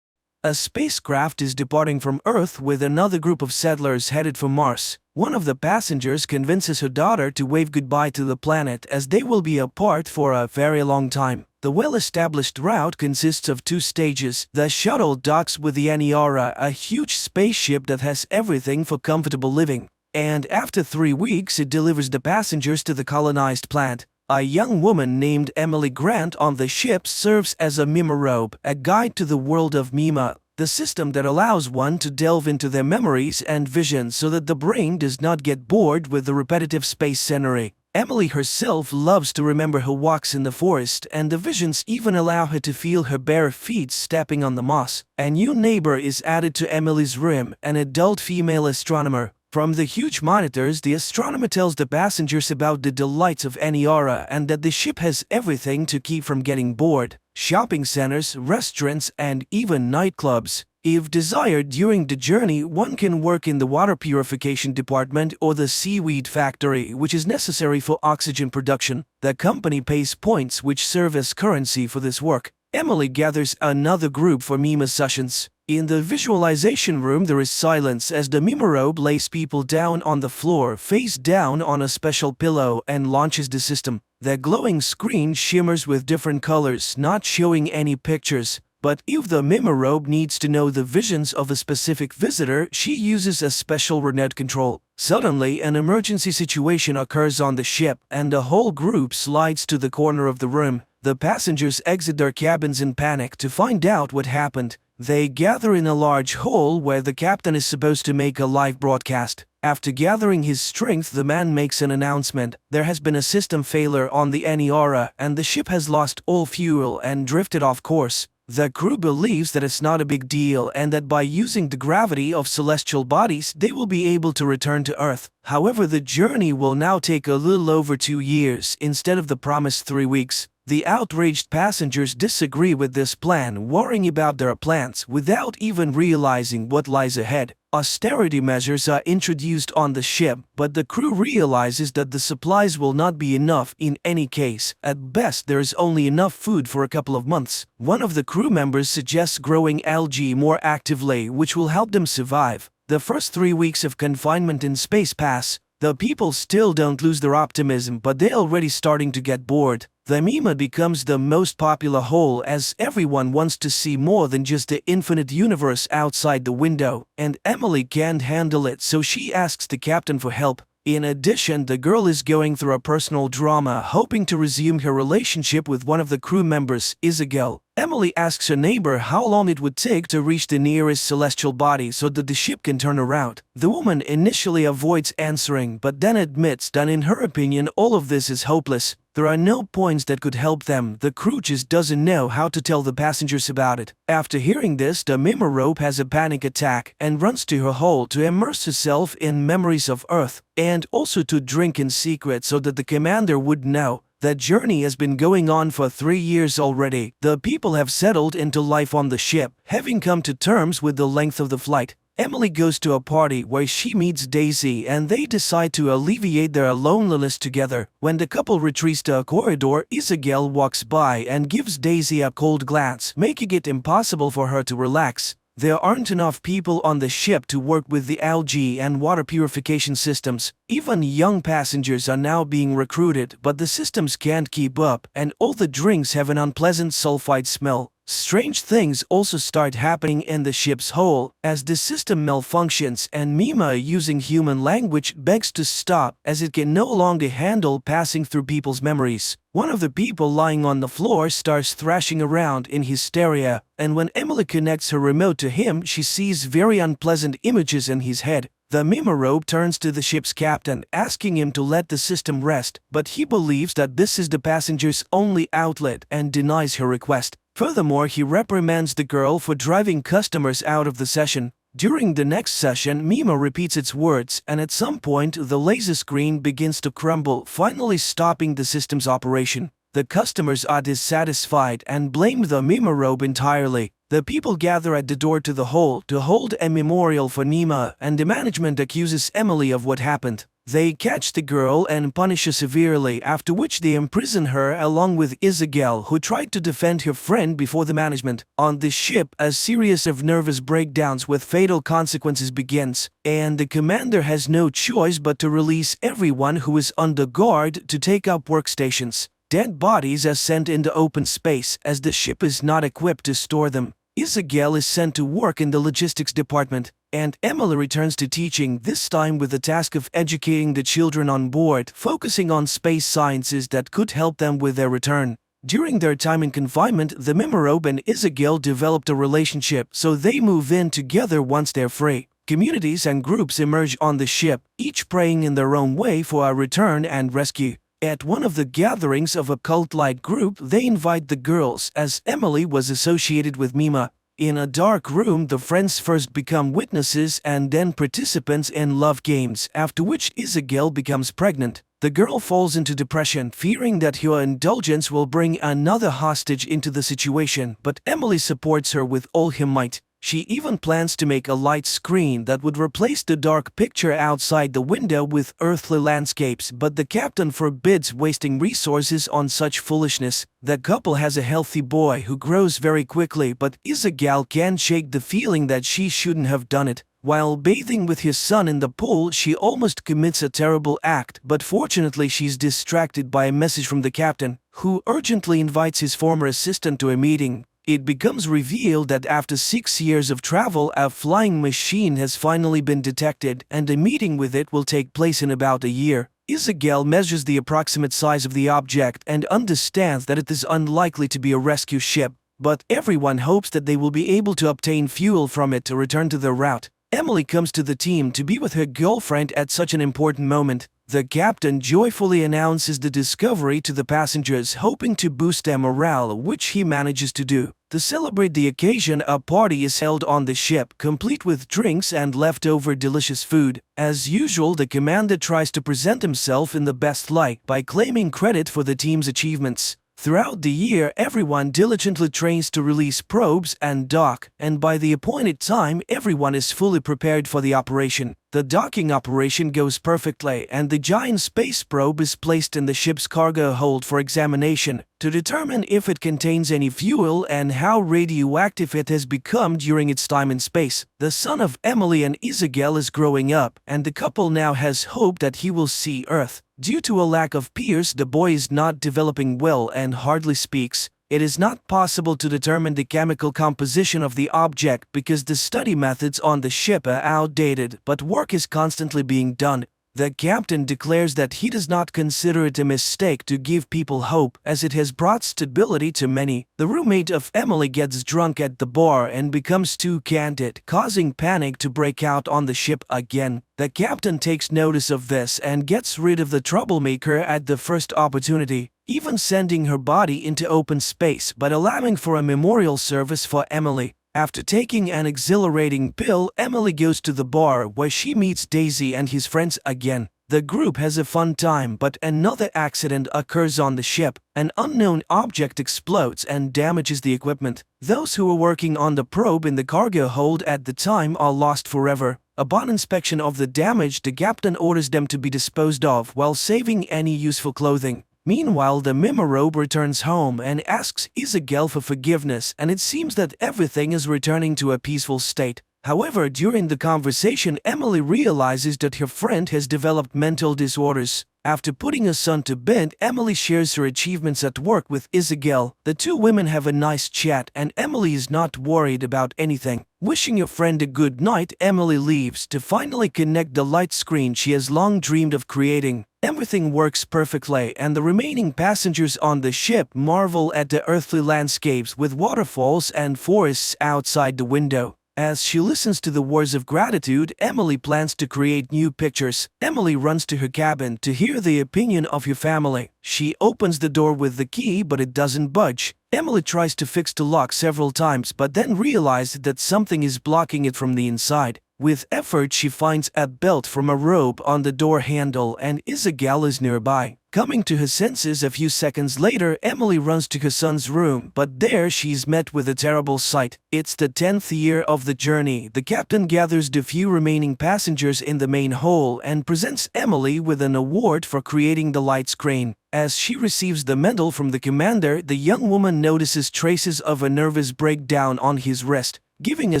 A spacecraft is departing from Earth with another group of settlers headed for Mars. One of the passengers convinces her daughter to wave goodbye to the planet as they will be apart for a very long time. The well-established route consists of 2 stages. The shuttle docks with the Aniara, a huge spaceship that has everything for comfortable living. And after 3 weeks, it delivers the passengers to the colonized planet. A young woman named Emily Grant on the ship serves as a Mimarobe, a guide to the world of Mima, the system that allows one to delve into their memories and visions so that the brain does not get bored with the repetitive space scenery. Emily herself loves to remember her walks in the forest, and the visions even allow her to feel her bare feet stepping on the moss. A new neighbor is added to Emily's room, an adult female astronomer. From the huge monitors, the astronomer tells the passengers about the delights of Aniara and that the ship has everything to keep from getting bored: shopping centers, restaurants, and even nightclubs. If desired during the journey, one can work in the water purification department or the seaweed factory, which is necessary for oxygen production. The company pays points which serve as currency for this work. Emily gathers another group for Mima sessions. In the visualization room, there is silence as the Mimarobe lays people down on the floor, face down on a special pillow, and launches the system. The glowing screen shimmers with different colors, not showing any pictures. But if the Mimarobe needs to know the visions of a specific visitor, she uses a special remote control. Suddenly, an emergency situation occurs on the ship, and the whole group slides to the corner of the room. The passengers exit their cabins in panic to find out what happened. They gather in a large hall where the captain is supposed to make a live broadcast. After gathering his strength, the man makes an announcement. There has been a system failure on the Aniara, and the ship has lost all fuel and drifted off course. The crew believes that it's not a big deal and that by using the gravity of celestial bodies, they will be able to return to Earth. However, the journey will now take a little over 2 years instead of the promised 3 weeks. The outraged passengers disagree with this plan, worrying about their plans without even realizing what lies ahead. Austerity measures are introduced on the ship, but the crew realizes that the supplies will not be enough in any case. At best, there is only enough food for a couple of months. One of the crew members suggests growing algae more actively, which will help them survive. The first 3 weeks of confinement in space pass. The people still don't lose their optimism, but they're already starting to get bored. The meme becomes the most popular hole as everyone wants to see more than just the infinite universe outside the window, and Emily can't handle it, so she asks the captain for help. In addition, the girl is going through a personal drama, hoping to resume her relationship with one of the crew members, Isabel. Emily asks her neighbor how long it would take to reach the nearest celestial body so that the ship can turn around. The woman initially avoids answering, but then admits that in her opinion all of this is hopeless. There are no points that could help them. The crew just doesn't know how to tell the passengers about it. After hearing this, the Mimarope has a panic attack and runs to her hole to immerse herself in memories of Earth, and also to drink in secret so that the commander would know. That journey has been going on for 3 years already. The people have settled into life on the ship, having come to terms with the length of the flight. Emily goes to a party where she meets Daisy and they decide to alleviate their loneliness together. When the couple retreats to a corridor, Isabel walks by and gives Daisy a cold glance, making it impossible for her to relax. There aren't enough people on the ship to work with the algae and water purification systems. Even young passengers are now being recruited, but the systems can't keep up, and all the drinks have an unpleasant sulfide smell. Strange things also start happening in the ship's hull as the system malfunctions, and Mima, using human language, begs to stop as it can no longer handle passing through people's memories. One of the people lying on the floor starts thrashing around in hysteria, and when Emily connects her remote to him, she sees very unpleasant images in his head. The Mimarope turns to the ship's captain, asking him to let the system rest, but he believes that this is the passenger's only outlet and denies her request. Furthermore, he reprimands the girl for driving customers out of the session. During the next session, Mima repeats its words, and at some point the laser screen begins to crumble, finally stopping the system's operation. The customers are dissatisfied and blame the Mimarope entirely. The people gather at the door to the hole to hold a memorial for Mima, and the management accuses Emily of what happened. They catch the girl and punish her severely, after which they imprison her along with Isabel, who tried to defend her friend before the management. On the ship, a series of nervous breakdowns with fatal consequences begins, and the commander has no choice but to release everyone who is under guard to take up workstations. Dead bodies are sent into open space as the ship is not equipped to store them. Isabel is sent to work in the logistics department, and Emily returns to teaching, this time with the task of educating the children on board, focusing on space sciences that could help them with their return. During their time in confinement, the Mimarope and Isabel developed a relationship, so they move in together once they're free. Communities and groups emerge on the ship, each praying in their own way for a return and rescue. At one of the gatherings of a cult-like group, they invite the girls, as Emily was associated with Mima. In a dark room, the friends first become witnesses and then participants in love games, after which Isabel becomes pregnant. The girl falls into depression, fearing that her indulgence will bring another hostage into the situation, but Emily supports her with all her might. She even plans to make a light screen that would replace the dark picture outside the window with earthly landscapes, but the captain forbids wasting resources on such foolishness. The couple has a healthy boy who grows very quickly, but Isabel can't shake the feeling that she shouldn't have done it. While bathing with his son in the pool, she almost commits a terrible act, but fortunately she's distracted by a message from the captain, who urgently invites his former assistant to a meeting. It becomes revealed that after 6 years of travel, a flying machine has finally been detected, and a meeting with it will take place in about a year. Isabel measures the approximate size of the object and understands that it is unlikely to be a rescue ship, but everyone hopes that they will be able to obtain fuel from it to return to their route. Emily comes to the team to be with her girlfriend at such an important moment. The captain joyfully announces the discovery to the passengers, hoping to boost their morale, which he manages to do. To celebrate the occasion, a party is held on the ship, complete with drinks and leftover delicious food. As usual, the commander tries to present himself in the best light by claiming credit for the team's achievements. Throughout the year, everyone diligently trains to release probes and dock, and by the appointed time, everyone is fully prepared for the operation. The docking operation goes perfectly, and the giant space probe is placed in the ship's cargo hold for examination to determine if it contains any fuel and how radioactive it has become during its time in space. The son of Emily and Isabel is growing up, and the couple now has hope that he will see Earth. Due to a lack of peers, the boy is not developing well and hardly speaks. It is not possible to determine the chemical composition of the object because the study methods on the ship are outdated, but work is constantly being done. The captain declares that he does not consider it a mistake to give people hope, as it has brought stability to many. The roommate of Emily gets drunk at the bar and becomes too candid, causing panic to break out on the ship again. The captain takes notice of this and gets rid of the troublemaker at the first opportunity, even sending her body into open space but allowing for a memorial service for Emily. After taking an exhilarating pill, Emily goes to the bar where she meets Daisy and his friends again. The group has a fun time, but another accident occurs on the ship. An unknown object explodes and damages the equipment. Those who were working on the probe in the cargo hold at the time are lost forever. Upon inspection of the damage, the captain orders them to be disposed of while saving any useful clothing. Meanwhile, the Mimorobe returns home and asks Isabel for forgiveness, and it seems that everything is returning to a peaceful state. However, during the conversation, Emily realizes that her friend has developed mental disorders. After putting her son to bed, Emily shares her achievements at work with Isabel. The two women have a nice chat, and Emily is not worried about anything. Wishing her friend a good night, Emily leaves to finally connect the light screen she has long dreamed of creating. Everything works perfectly, and the remaining passengers on the ship marvel at the earthly landscapes with waterfalls and forests outside the window. As she listens to the words of gratitude, Emily plans to create new pictures. Emily runs to her cabin to hear the opinion of her family. She opens the door with the key, but it doesn't budge. Emily tries to fix the lock several times, but then realizes that something is blocking it from the inside. With effort, she finds a belt from a rope on the door handle, and Isabel is nearby. Coming to her senses a few seconds later, Emily runs to her son's room, but there she's met with a terrible sight. It's the 10th year of the journey. The captain gathers the few remaining passengers in the main hold and presents Emily with an award for creating the light screen. As she receives the medal from the commander, the young woman notices traces of a nervous breakdown on his wrist. Giving a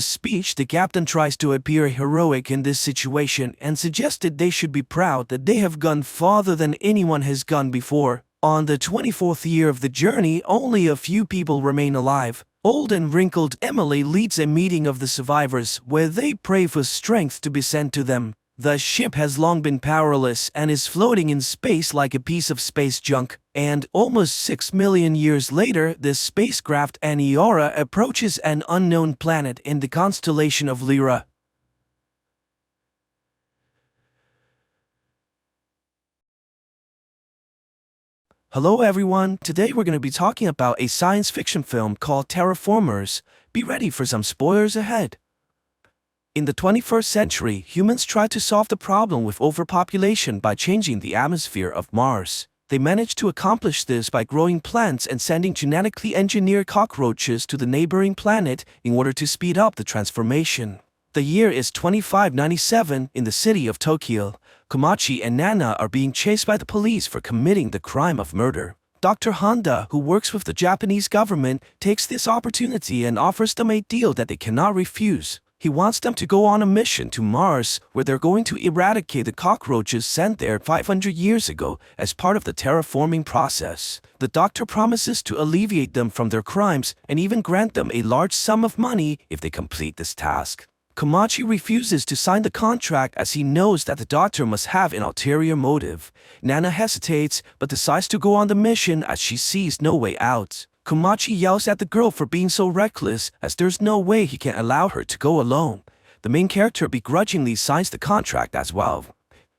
speech, the captain tries to appear heroic in this situation and suggested they should be proud that they have gone farther than anyone has gone before. On the 24th year of the journey, only a few people remain alive. Old and wrinkled Emily leads a meeting of the survivors where they pray for strength to be sent to them. The ship has long been powerless and is floating in space like a piece of space junk. And almost 6 million years later, the spacecraft Aniara approaches an unknown planet in the constellation of Lyra. Hello everyone, today we're going to be talking about a science fiction film called Terraformers. Be ready for some spoilers ahead. In the 21st century, humans tried to solve the problem with overpopulation by changing the atmosphere of Mars. They managed to accomplish this by growing plants and sending genetically engineered cockroaches to the neighboring planet in order to speed up the transformation. The year is 2597 in the city of Tokyo. Komachi and Nana are being chased by the police for committing the crime of murder. Dr. Honda, who works with the Japanese government, takes this opportunity and offers them a deal that they cannot refuse. He wants them to go on a mission to Mars, where they're going to eradicate the cockroaches sent there 500 years ago as part of the terraforming process. The doctor promises to alleviate them from their crimes and even grant them a large sum of money if they complete this task. Komachi refuses to sign the contract as he knows that the doctor must have an ulterior motive. Nana hesitates but decides to go on the mission as she sees no way out. Komachi yells at the girl for being so reckless as there's no way he can allow her to go alone. The main character begrudgingly signs the contract as well.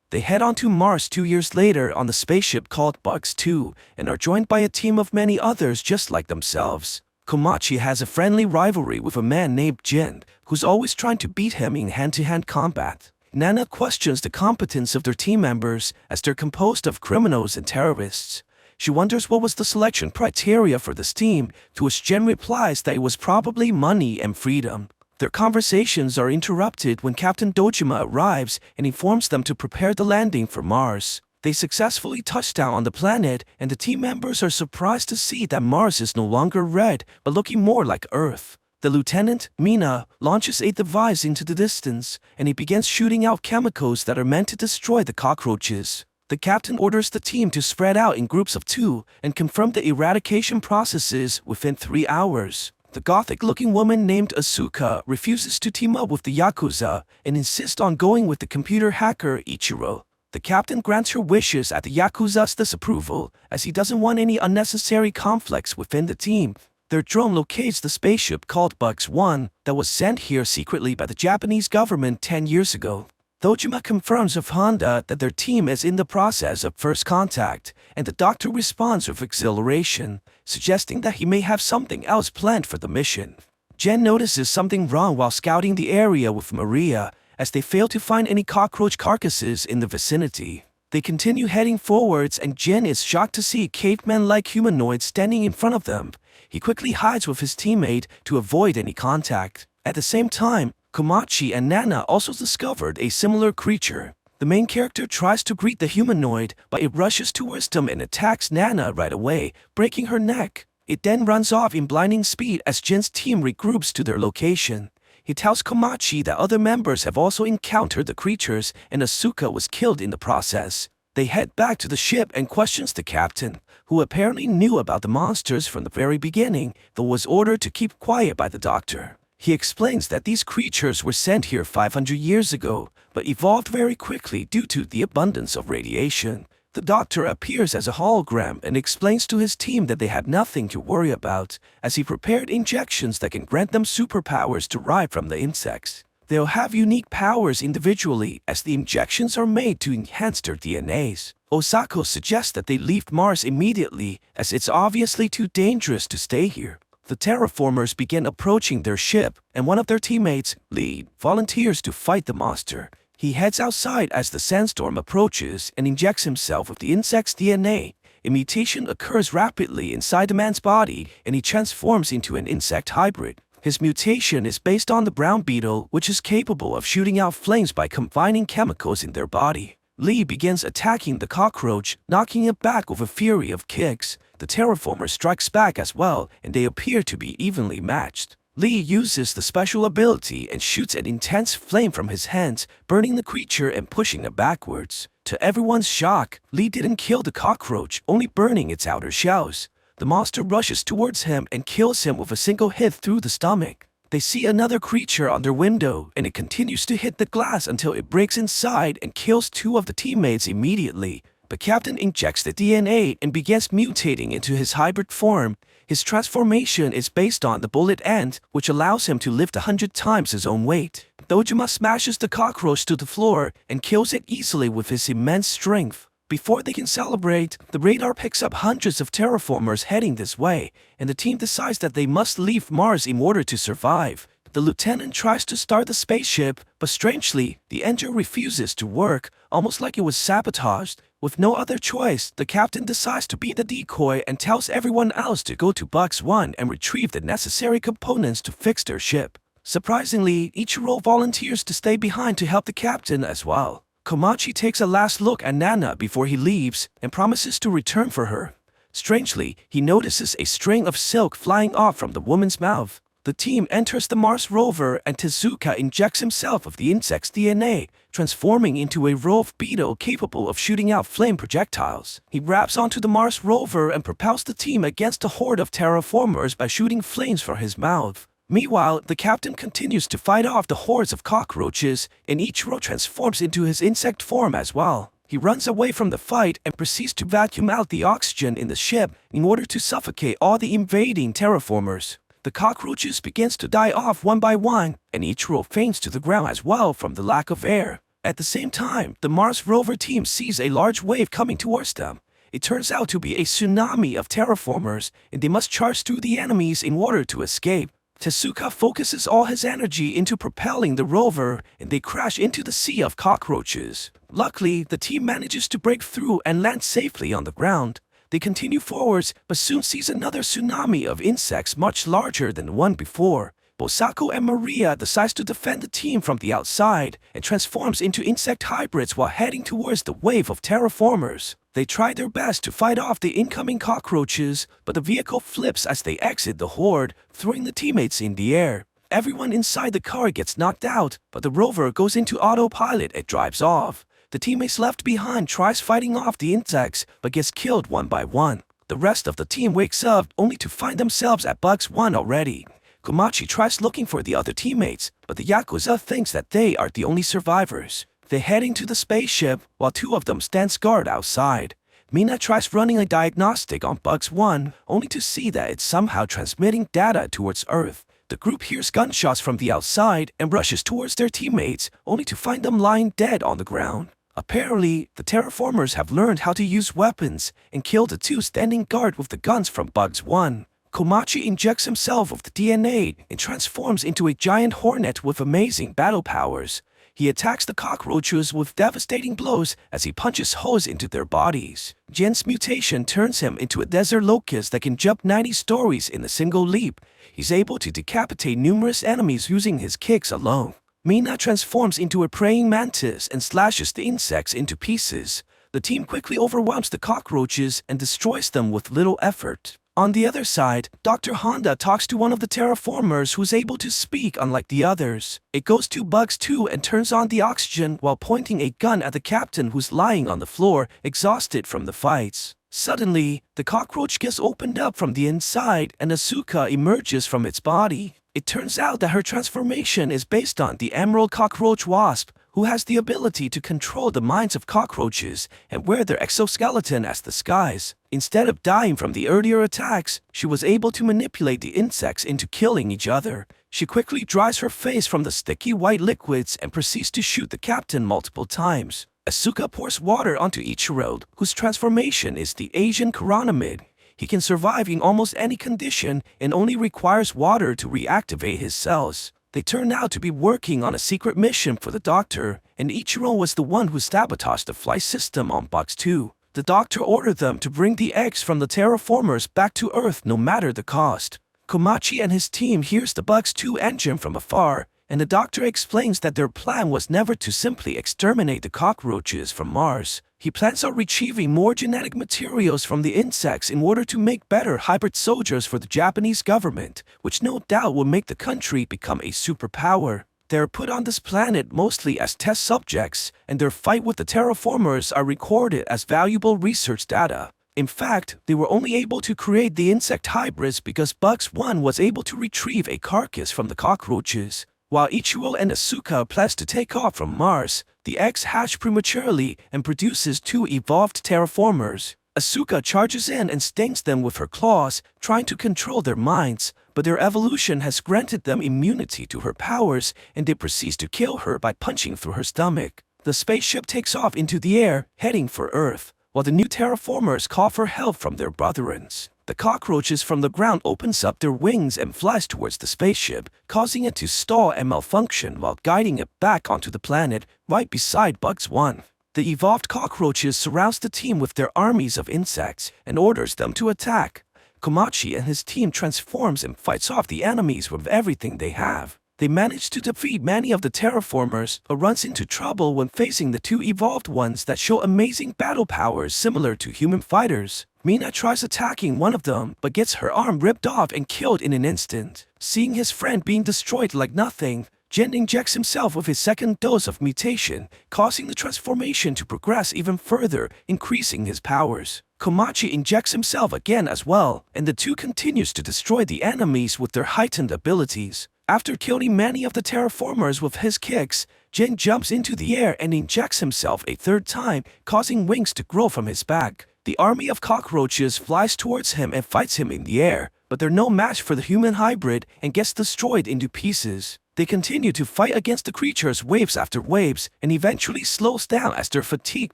They head on to Mars 2 years later on the spaceship called Bugs 2 and are joined by a team of many others just like themselves. Komachi has a friendly rivalry with a man named Jin, who's always trying to beat him in hand-to-hand combat. Nana questions the competence of their team members as they're composed of criminals and terrorists. She wonders what was the selection criteria for this team, to which Jen replies that it was probably money and freedom. Their conversations are interrupted when Captain Dojima arrives and informs them to prepare the landing for Mars. They successfully touch down on the planet, and the team members are surprised to see that Mars is no longer red, but looking more like Earth. The lieutenant, Mina, launches a device into the distance, and he begins shooting out chemicals that are meant to destroy the cockroaches. The captain orders the team to spread out in groups of 2 and confirm the eradication processes within 3 hours. The gothic-looking woman named Asuka refuses to team up with the Yakuza and insists on going with the computer hacker Ichiro. The captain grants her wishes at the Yakuza's disapproval, as he doesn't want any unnecessary conflicts within the team. Their drone locates the spaceship called Bugs 1 that was sent here secretly by the Japanese government 10 years ago. Dojima confirms with Honda that their team is in the process of first contact, and the doctor responds with exhilaration, suggesting that he may have something else planned for the mission. Jen notices something wrong while scouting the area with Maria, as they fail to find any cockroach carcasses in the vicinity. They continue heading forwards, and Jen is shocked to see caveman-like humanoids standing in front of them. He quickly hides with his teammate to avoid any contact. At the same time, Komachi and Nana also discovered a similar creature. The main character tries to greet the humanoid, but it rushes towards them and attacks Nana right away, breaking her neck. It then runs off in blinding speed as Jin's team regroups to their location. He tells Komachi that other members have also encountered the creatures and Asuka was killed in the process. They head back to the ship and questions the captain, who apparently knew about the monsters from the very beginning, though was ordered to keep quiet by the doctor. He explains that these creatures were sent here 500 years ago, but evolved very quickly due to the abundance of radiation. The doctor appears as a hologram and explains to his team that they had nothing to worry about, as he prepared injections that can grant them superpowers derived from the insects. They'll have unique powers individually, as the injections are made to enhance their DNAs. Osako suggests that they leave Mars immediately, as it's obviously too dangerous to stay here. The terraformers begin approaching their ship, and one of their teammates, Lee, volunteers to fight the monster. He heads outside as the sandstorm approaches and injects himself with the insect's DNA. A mutation occurs rapidly inside the man's body, and he transforms into an insect hybrid. His mutation is based on the brown beetle, which is capable of shooting out flames by combining chemicals in their body. Lee begins attacking the cockroach, knocking it back with a fury of kicks. The terraformer strikes back as well, and they appear to be evenly matched. Lee uses the special ability and shoots an intense flame from his hands, burning the creature and pushing it backwards. To everyone's shock, Lee didn't kill the cockroach, only burning its outer shells. The monster rushes towards him and kills him with a single hit through the stomach. They see another creature on their window, and it continues to hit the glass until it breaks inside and kills 2 of the teammates immediately. The captain injects the DNA and begins mutating into his hybrid form. His transformation is based on the bullet ant, which allows him to lift 100 times his own weight. Dojima smashes the cockroach to the floor and kills it easily with his immense strength. Before they can celebrate, the radar picks up hundreds of terraformers heading this way, and the team decides that they must leave Mars in order to survive. The lieutenant tries to start the spaceship, but strangely, the engine refuses to work, almost like it was sabotaged. With no other choice, the captain decides to be the decoy and tells everyone else to go to Bugs 1 and retrieve the necessary components to fix their ship. Surprisingly, Ichiro volunteers to stay behind to help the captain as well. Komachi takes a last look at Nana before he leaves and promises to return for her. Strangely, he notices a string of silk flying off from the woman's mouth. The team enters the Mars rover and Tezuka injects himself with the insect's DNA, transforming into a rove beetle capable of shooting out flame projectiles. He grabs onto the Mars rover and propels the team against a horde of terraformers by shooting flames from his mouth. Meanwhile, the captain continues to fight off the hordes of cockroaches, and Ichiro transforms into his insect form as well. He runs away from the fight and proceeds to vacuum out the oxygen in the ship in order to suffocate all the invading terraformers. The cockroaches begins to die off one by one, and Ichiro faints to the ground as well from the lack of air. At the same time, the Mars rover team sees a large wave coming towards them. It turns out to be a tsunami of terraformers, and they must charge through the enemies in order to escape. Tezuka focuses all his energy into propelling the rover, and they crash into the sea of cockroaches. Luckily, the team manages to break through and land safely on the ground. They continue forwards, but soon sees another tsunami of insects much larger than the one before. Bosako and Maria decides to defend the team from the outside and transforms into insect hybrids while heading towards the wave of terraformers. They try their best to fight off the incoming cockroaches, but the vehicle flips as they exit the horde, throwing the teammates in the air. Everyone inside the car gets knocked out, but the rover goes into autopilot and drives off. The teammates left behind tries fighting off the insects, but gets killed one by one. The rest of the team wakes up only to find themselves at Bugs 1 already. Komachi tries looking for the other teammates, but the Yakuza thinks that they are the only survivors. They head into the spaceship, while two of them stands guard outside. Mina tries running a diagnostic on Bugs 1, only to see that it's somehow transmitting data towards Earth. The group hears gunshots from the outside and rushes towards their teammates, only to find them lying dead on the ground. Apparently, the terraformers have learned how to use weapons and kill the two standing guard with the guns from Bugs 1. Komachi injects himself with the DNA and transforms into a giant hornet with amazing battle powers. He attacks the cockroaches with devastating blows as he punches holes into their bodies. Jin's mutation turns him into a desert locust that can jump 90 stories in a single leap. He's able to decapitate numerous enemies using his kicks alone. Mina transforms into a praying mantis and slashes the insects into pieces. The team quickly overwhelms the cockroaches and destroys them with little effort. On the other side, Dr. Honda talks to one of the terraformers who's able to speak unlike the others. It goes to Bugs 2 and turns on the oxygen while pointing a gun at the captain who's lying on the floor, exhausted from the fights. Suddenly, the cockroach gets opened up from the inside and Asuka emerges from its body. It turns out that her transformation is based on the Emerald Cockroach Wasp, who has the ability to control the minds of cockroaches and wear their exoskeleton as disguise. Instead of dying from the earlier attacks, she was able to manipulate the insects into killing each other. She quickly dries her face from the sticky white liquids and proceeds to shoot the captain multiple times. Asuka pours water onto Ichiro, whose transformation is the Asian Chironomid. He can survive in almost any condition and only requires water to reactivate his cells. They turn out to be working on a secret mission for the doctor, and Ichiro was the one who sabotaged the flight system on Bugs 2. The doctor ordered them to bring the eggs from the terraformers back to Earth no matter the cost. Komachi and his team hears the Bugs 2 engine from afar, and the doctor explains that their plan was never to simply exterminate the cockroaches from Mars. He plans on retrieving more genetic materials from the insects in order to make better hybrid soldiers for the Japanese government, which no doubt will make the country become a superpower. They are put on this planet mostly as test subjects, and their fight with the terraformers are recorded as valuable research data. In fact, they were only able to create the insect hybrids because Bugs 1 was able to retrieve a carcass from the cockroaches. While Ichiro and Asuka plans to take off from Mars, the eggs hatch prematurely and produces two evolved terraformers. Asuka charges in and stings them with her claws, trying to control their minds, but their evolution has granted them immunity to her powers, and they proceed to kill her by punching through her stomach. The spaceship takes off into the air, heading for Earth, while the new terraformers call for help from their brethren. The cockroaches from the ground opens up their wings and flies towards the spaceship, causing it to stall and malfunction while guiding it back onto the planet right beside Bugs 1. The evolved cockroaches surrounds the team with their armies of insects and orders them to attack. Komachi and his team transforms and fights off the enemies with everything they have. They manage to defeat many of the terraformers, but runs into trouble when facing the two evolved ones that show amazing battle powers similar to human fighters. Mina tries attacking one of them, but gets her arm ripped off and killed in an instant. Seeing his friend being destroyed like nothing, Jin injects himself with his second dose of mutation, causing the transformation to progress even further, increasing his powers. Komachi injects himself again as well, and the two continues to destroy the enemies with their heightened abilities. After killing many of the terraformers with his kicks, Jin jumps into the air and injects himself a third time, causing wings to grow from his back. The army of cockroaches flies towards him and fights him in the air, but they're no match for the human hybrid and gets destroyed into pieces. They continue to fight against the creatures waves after waves and eventually slows down as their fatigue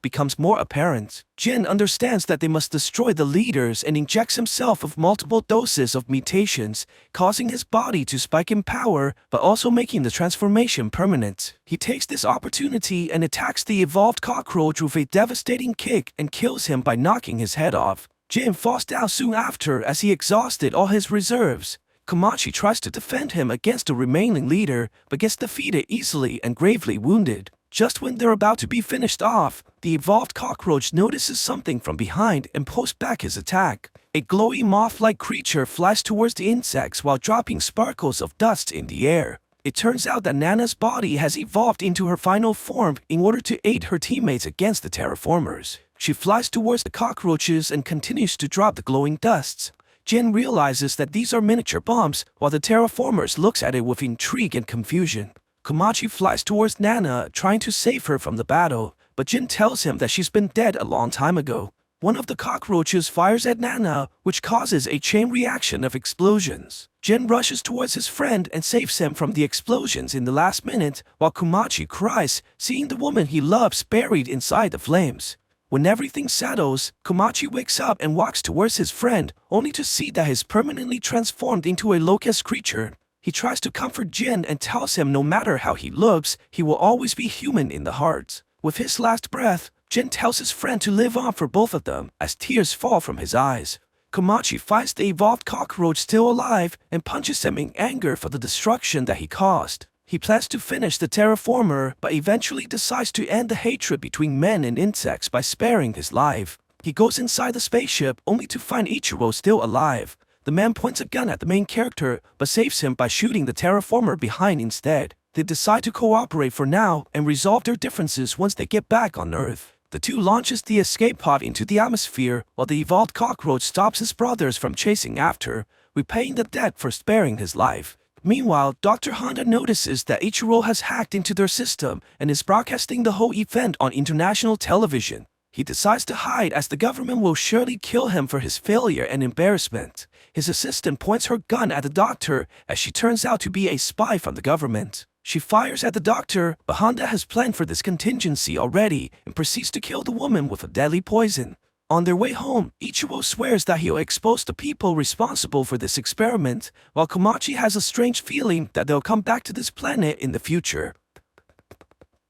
becomes more apparent. Jin understands that they must destroy the leaders and injects himself with multiple doses of mutations, causing his body to spike in power but also making the transformation permanent. He takes this opportunity and attacks the evolved cockroach with a devastating kick and kills him by knocking his head off. Jin falls down soon after as he exhausted all his reserves. Komachi tries to defend him against the remaining leader, but gets defeated easily and gravely wounded. Just when they're about to be finished off, the evolved cockroach notices something from behind and pulls back his attack. A glowy moth-like creature flies towards the insects while dropping sparkles of dust in the air. It turns out that Nana's body has evolved into her final form in order to aid her teammates against the terraformers. She flies towards the cockroaches and continues to drop the glowing dusts. Jin realizes that these are miniature bombs, while the terraformers looks at it with intrigue and confusion. Komachi flies towards Nana, trying to save her from the battle, but Jin tells him that she's been dead a long time ago. One of the cockroaches fires at Nana, which causes a chain reaction of explosions. Jin rushes towards his friend and saves him from the explosions in the last minute, while Komachi cries, seeing the woman he loves buried inside the flames. When everything settles, Komachi wakes up and walks towards his friend, only to see that he's permanently transformed into a locust creature. He tries to comfort Jin and tells him no matter how he looks, he will always be human in the heart. With his last breath, Jin tells his friend to live on for both of them, as tears fall from his eyes. Komachi finds the evolved cockroach still alive and punches him in anger for the destruction that he caused. He plans to finish the terraformer, but eventually decides to end the hatred between men and insects by sparing his life. He goes inside the spaceship only to find Ichiro still alive. The man points a gun at the main character, but saves him by shooting the terraformer behind instead. They decide to cooperate for now and resolve their differences once they get back on Earth. The two launches the escape pod into the atmosphere, while the evolved cockroach stops his brothers from chasing after, repaying the debt for sparing his life. Meanwhile, Dr. Honda notices that Ichiro has hacked into their system and is broadcasting the whole event on international television. He decides to hide as the government will surely kill him for his failure and embarrassment. His assistant points her gun at the doctor as she turns out to be a spy from the government. She fires at the doctor, but Honda has planned for this contingency already and proceeds to kill the woman with a deadly poison. On their way home, Ichiro swears that he'll expose the people responsible for this experiment, while Komachi has a strange feeling that they'll come back to this planet in the future.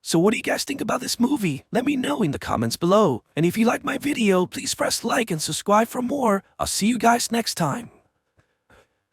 So what do you guys think about this movie? Let me know in the comments below. And if you like my video, please press like and subscribe for more. I'll see you guys next time.